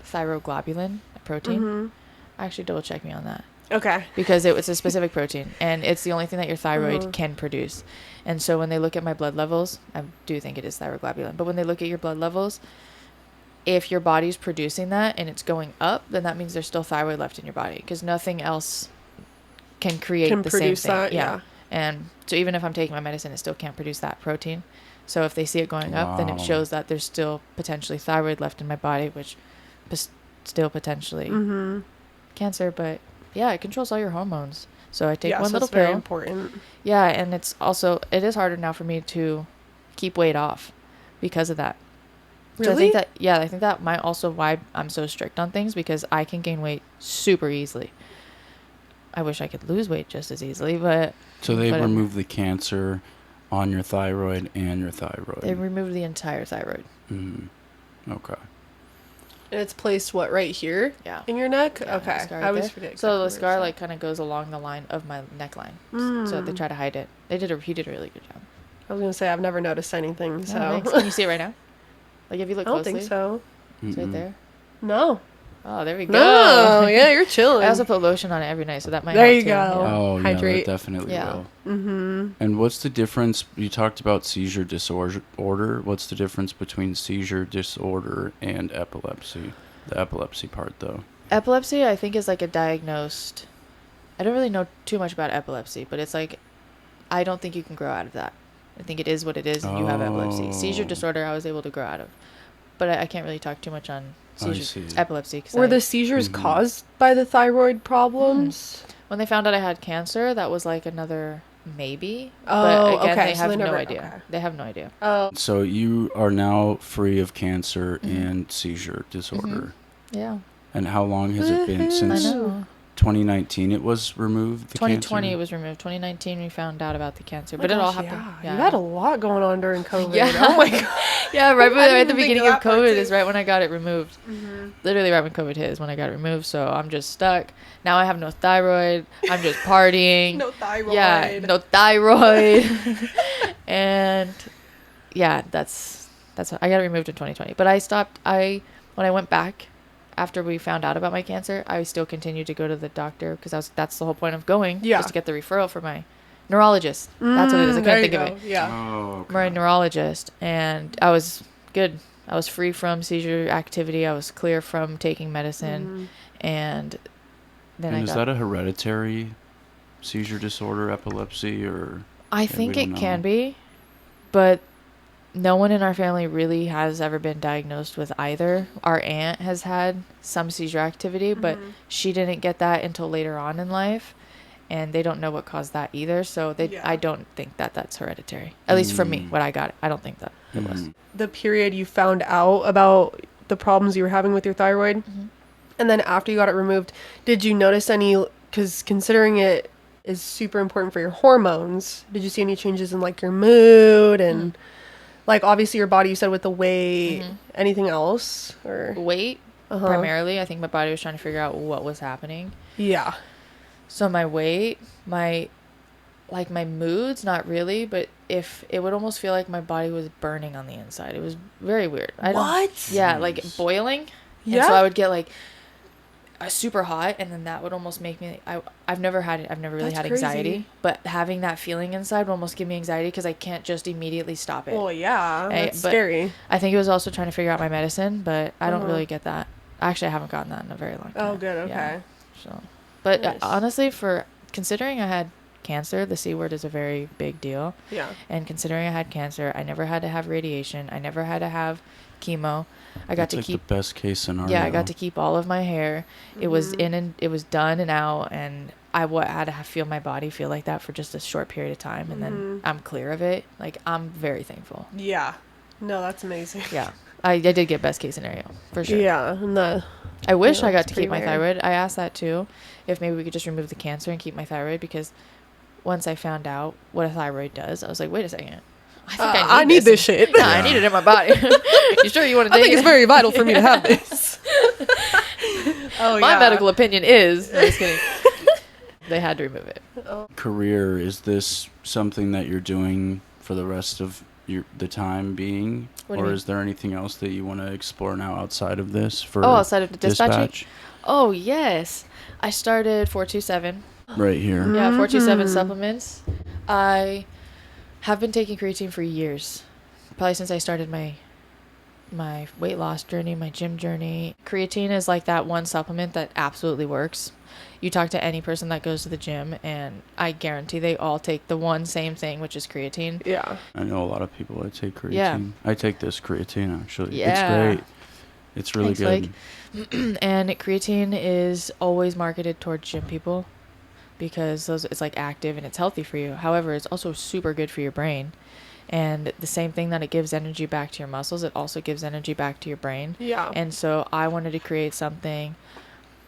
thyroglobulin, a protein. Actually, double check me on that. Okay. Because it's a specific protein, and it's the only thing that your thyroid can produce. And so when they look at my blood levels, I do think it is thyroglobulin, but when they look at your blood levels, if your body's producing that and it's going up, then that means there's still thyroid left in your body because nothing else can create the same thing. That, yeah. And so even if I'm taking my medicine, it still can't produce that protein. So if they see it going up, then it shows that there's still potentially thyroid left in my body, which still potentially cancer. But yeah, it controls all your hormones. So I take one little it's very pill. important. Yeah, and it is harder now for me to keep weight off because of that. Really? So I think that might also why I'm so strict on things because I can gain weight super easily. I wish I could lose weight just as easily, but So they removed the cancer on your thyroid and your thyroid. They removed the entire thyroid. Okay. And it's placed right here? Yeah. In your neck? Yeah, okay. scar I always there. forget. So the exactly scar where it's kind of goes along the line of my neckline. So they try to hide it. He did a really good job. I was gonna say I've never noticed anything. So Thanks. Can you see it right now? Like if you look I don't closely, think so. it's right there. No. Oh, there we go. No, yeah, you're chilling. I also put lotion on it every night, so that might There help you too. go. Yeah. Oh, yeah, Hydrate. that definitely Yeah. will. And what's the difference? You talked about seizure disorder. What's the difference between seizure disorder and epilepsy? The epilepsy part, though. Epilepsy, I think, is like a diagnosed. I don't really know too much about epilepsy, but it's like, I don't think you can grow out of that. I think it is what it is, and you have epilepsy. Seizure disorder, I was able to grow out of, but I can't really talk too much on epilepsy. Were the seizures caused by the thyroid problems? When they found out I had cancer, that was like another maybe. Oh, but again, okay. they So have they no never- idea. okay. They have no idea. Oh. So you are now free of cancer and seizure disorder. Yeah. And how long has it been I since know. 2019? It was removed. The 2020 it cancer? was removed. 2019 we found out about the cancer, but it all happened. Yeah. You had a lot going on during COVID. Yeah. Oh my god. Yeah, right didn't at the even think beginning of of that part, COVID too. is right when I got it removed. Literally right when COVID hit is when I got it removed. So I'm just stuck. Now I have no thyroid. I'm just partying. No thyroid. Yeah, no thyroid. And yeah, that's what, I got it removed in 2020. But when I went back after we found out about my cancer, I still continued to go to the doctor because that's the whole point of going. Yeah. Was to get the referral for my neurologist. That's what it is. I There couldn't you think of go. it. Yeah. Oh, okay. My neurologist, and I was good. I was free from seizure activity. I was clear from taking medicine, and then And I is got. that a hereditary seizure disorder, epilepsy, or? I think we it don't can know. be, but no one in our family really has ever been diagnosed with either. Our aunt has had some seizure activity, but she didn't get that until later on in life, and they don't know what caused that either. So I don't think that's hereditary. At least for me, what I got, I don't think that it was. The period you found out about the problems you were having with your thyroid, and then after you got it removed, did you notice any? Because considering it is super important for your hormones, did you see any changes in like your mood and Like, obviously, your body, you said with the weight, Mhm. anything else? Or Weight, primarily. I think my body was trying to figure out what was happening. Yeah. So my weight, my moods, not really, but if it would almost feel like my body was burning on the inside. It was very weird. What? Yeah, like Jeez. boiling. Yeah. And so I would get like super hot, and then that would almost make me. I've never really That's had crazy. anxiety, but having that feeling inside would almost give me anxiety because I can't just immediately stop it. Well, yeah. That's but scary. I think it was also trying to figure out my medicine, but I don't Uh-huh. really get that. Actually, I haven't gotten that in a very long time. Oh, good. Okay. Yeah, so, but Nice. honestly, for considering I had cancer, the C word is a very big deal. Yeah. And considering I had cancer, I never had to have radiation. I never had to have chemo. I got That's to like keep. the best case scenario. Yeah, I got to keep all of my hair. It was Mhm. in and it was done and out, and had to feel my body feel like that for just a short period of time, and then I'm clear of it. Like, I'm very thankful. Yeah. No, that's amazing. Yeah, I did get best case scenario for sure. Yeah. And I wish Yeah, I got it's to keep my pretty rare. thyroid. I asked that too, if maybe we could just remove the cancer and keep my thyroid, because once I found out what a thyroid does, I was like, wait a second. I think I need this shit. Nah, I need it in my body. You sure you want to I take think it? it's very vital for me to have this. Oh, My yeah. medical opinion is. No, just kidding. They had to remove it. Career, is this something that you're doing for the rest of the time being? What do you Or mean? is there anything else that you want to explore now outside of this for Outside of the dispatching? dispatch? Oh, yes. I started 427. Right here. Yeah, 427 Mhm. supplements. I have been taking creatine for years. Probably since I started my weight loss journey, my gym journey. Creatine is like that one supplement that absolutely works. You talk to any person that goes to the gym, and I guarantee they all take the one same thing, which is creatine. Yeah. I know a lot of people that take creatine. Yeah. I take this creatine, actually. Yeah. It's great. It's really Thanks, good. And creatine is always marketed towards gym people because it's like active and it's healthy for you. However, it's also super good for your brain. And the same thing that it gives energy back to your muscles, it also gives energy back to your brain. Yeah. And so I wanted to create something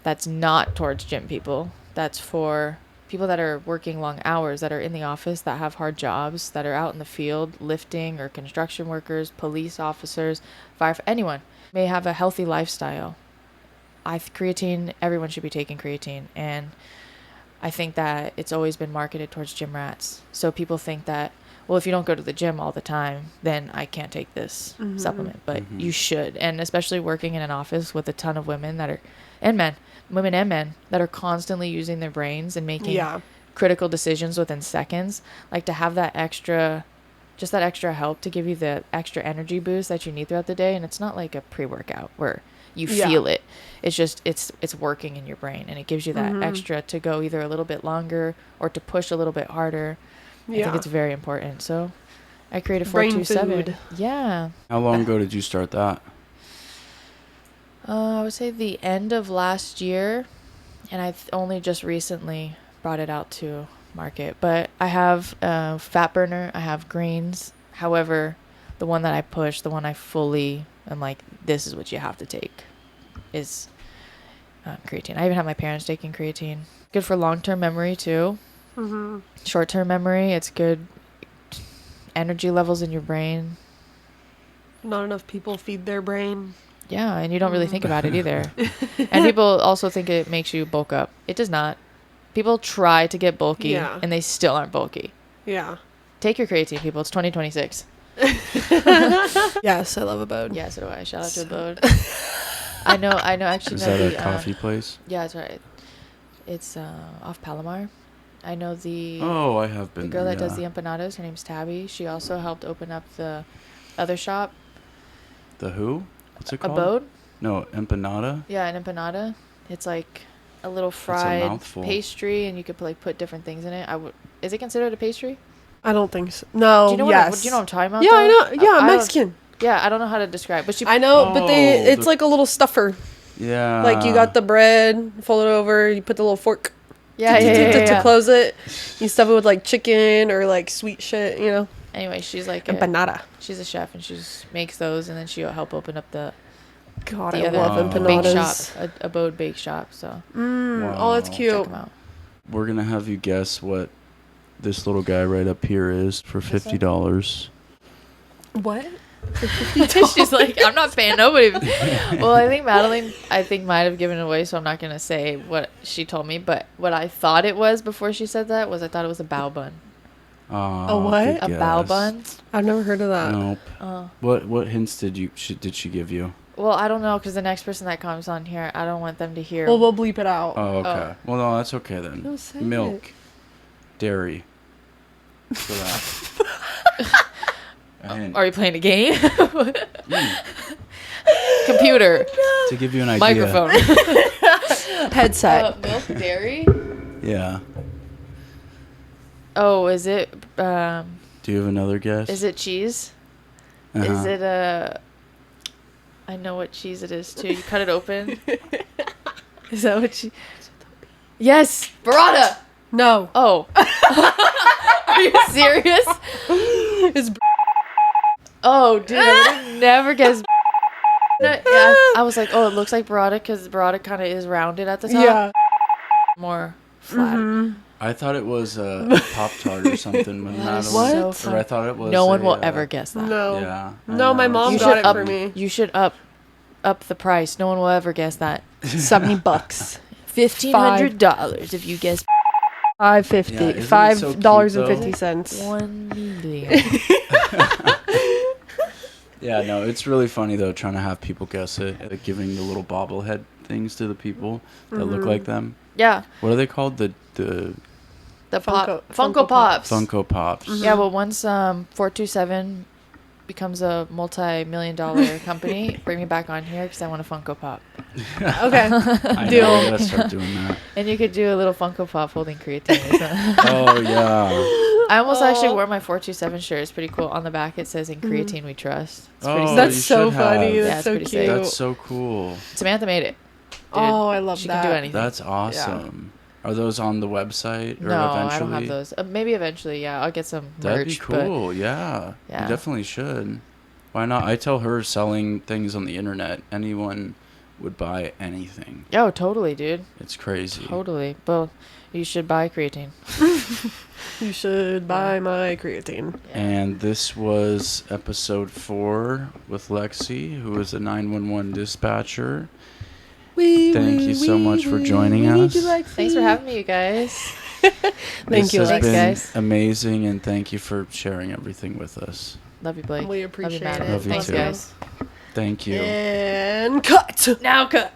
that's not towards gym people. That's for people that are working long hours, that are in the office, that have hard jobs, that are out in the field lifting, or construction workers, police officers, anyone may have a healthy lifestyle. Creatine, everyone should be taking creatine. And I think that it's always been marketed towards gym rats. So people think that, well, if you don't go to the gym all the time, then I can't take this supplement. But you should. And especially working in an office with a ton of women women and men that are constantly using their brains and making critical decisions within seconds. Like, to have that extra help to give you the extra energy boost that you need throughout the day. And it's not like a pre-workout where you feel it. It's just, it's working in your brain, and it gives you that extra to go either a little bit longer or to push a little bit harder. I think it's very important. So I created Brain 427. food. Yeah. How long ago did you start that? I would say the end of last year, and I've only just recently brought it out to market. But I have fat burner, I have greens. However, the one that I push, the one I fully am like, this is what you have to take, is creatine. I even have my parents taking creatine. Good for long-term memory too. Short-term memory, it's good. Energy levels in your brain. Not enough people feed their brain. Yeah, and you don't really think about it either. And people also think it makes you bulk up. It does not. People try to get bulky, and they still aren't bulky. Yeah. Take your creatine, people. It's 2026. Yes, I love Abode. Yeah, so do I. Shout out to Abode. I know. Actually, Is know that the a coffee place? Yeah, that's right. It's off Palomar. I know the Oh, I have been the girl there, that does the yeah. empanadas. Her name's Tabby. She also helped open up the other shop, The who? What's it called? Abode. No, empanada? Yeah, an empanada. It's like a little a fried mouthful. pastry, and you could like put different things in it. Is it considered a pastry? I don't think so. No. Do you know yes. do you know what I'm talking about? Yeah, I though? know. Yeah, I don't- Mexican. Yeah, I don't know how to describe, but she. I know, but it's the- like a little stuffer. Yeah. Like, you got the bread, fold it over, you put the little fork Yeah. to close it. You stuff it with like chicken or like sweet shit, you know. Anyway, she's like Empanada. she's a chef, and she makes those, and then she'll help open up the God, the I other love bake empanadas. shop, Abode bake shop. So Oh, that's Wow. cute. check them out. We're going to have you guess what this little guy right up here is for $50. What? She's like, I'm not paying nobody. Well, I think Madeline, might have given it away, so I'm not going to say what she told me. But what I thought it was before she said that was I thought it was a bao bun. A what? good A bao guess. bun. I've never heard of that. Nope. Oh. What hints did she give you? Well, I don't know because the next person that comes on here, I don't want them to hear. Well, we'll bleep it out. Oh, okay. Oh. Well, no, that's okay then. No, say Milk, dairy. For that. A hint. Are you playing a game? Computer. To give you an idea. Microphone. Headset. Milk, dairy. Yeah. Oh, is it? Do you have another guess? Is it cheese? Uh-huh. Is it a? I know what cheese it is too. You cut it open. Is that what you? Yes, burrata. No. Oh. Are you serious? It's Oh, dude, I would never guess. Yeah, I was like, oh, it looks like burrata because burrata kind of is rounded at the top. yeah. More flat. Mm-hmm. I thought it was a Pop-Tart or something. When That is Madeline, so What? fun. Or I thought it was. No one will a, ever guess that. No. Yeah. I No, know, my it's mom You just- got should it up. for me. You should up the price. No one will ever guess that. $70. $1,500 if you guess $5.50. Yeah, isn't it so cute, $5.50. 1 million. Yeah, no, it's really funny though trying to have people guess it, like giving the little bobblehead things to the people that look like them. Yeah, What are they called? The the Funko Funko Pops. Funko Pops. Yeah, well, once 427 becomes a multi-million-dollar company, bring me back on here because I want a Funko Pop. Okay. I know, Deal. we gotta start doing that. And you could do a little Funko Pop holding creatine. Oh yeah. I almost actually wore my 427 shirt. It's pretty cool. On the back it says, "In creatine we trust." It's pretty Oh, sick. That's you so should funny. have. Yeah, That's it's so pretty cute. sick. That's so cool. Samantha made it. Dude, Oh, I love she that. can do anything. That's awesome. Are those on the website or No, eventually? I don't have those. Maybe eventually, yeah. I'll get some That'd be merch. But cool. Yeah. Yeah. You definitely should. Why not? I tell her selling things on the internet, anyone would buy anything. oh, totally, dude. It's crazy. Totally. Well, you should buy creatine. You should buy my creatine. And this was episode 4 with Lexi, who is a 911 dispatcher. Thank you so much for joining us. Thanks for having me, you guys. Thank you, This has Thanks, been guys. amazing, and thank you for sharing everything with us. Love you, Blake. We Love you, appreciate Matt. it. Love you Thanks, too. guys. Thank you. And cut. Now cut.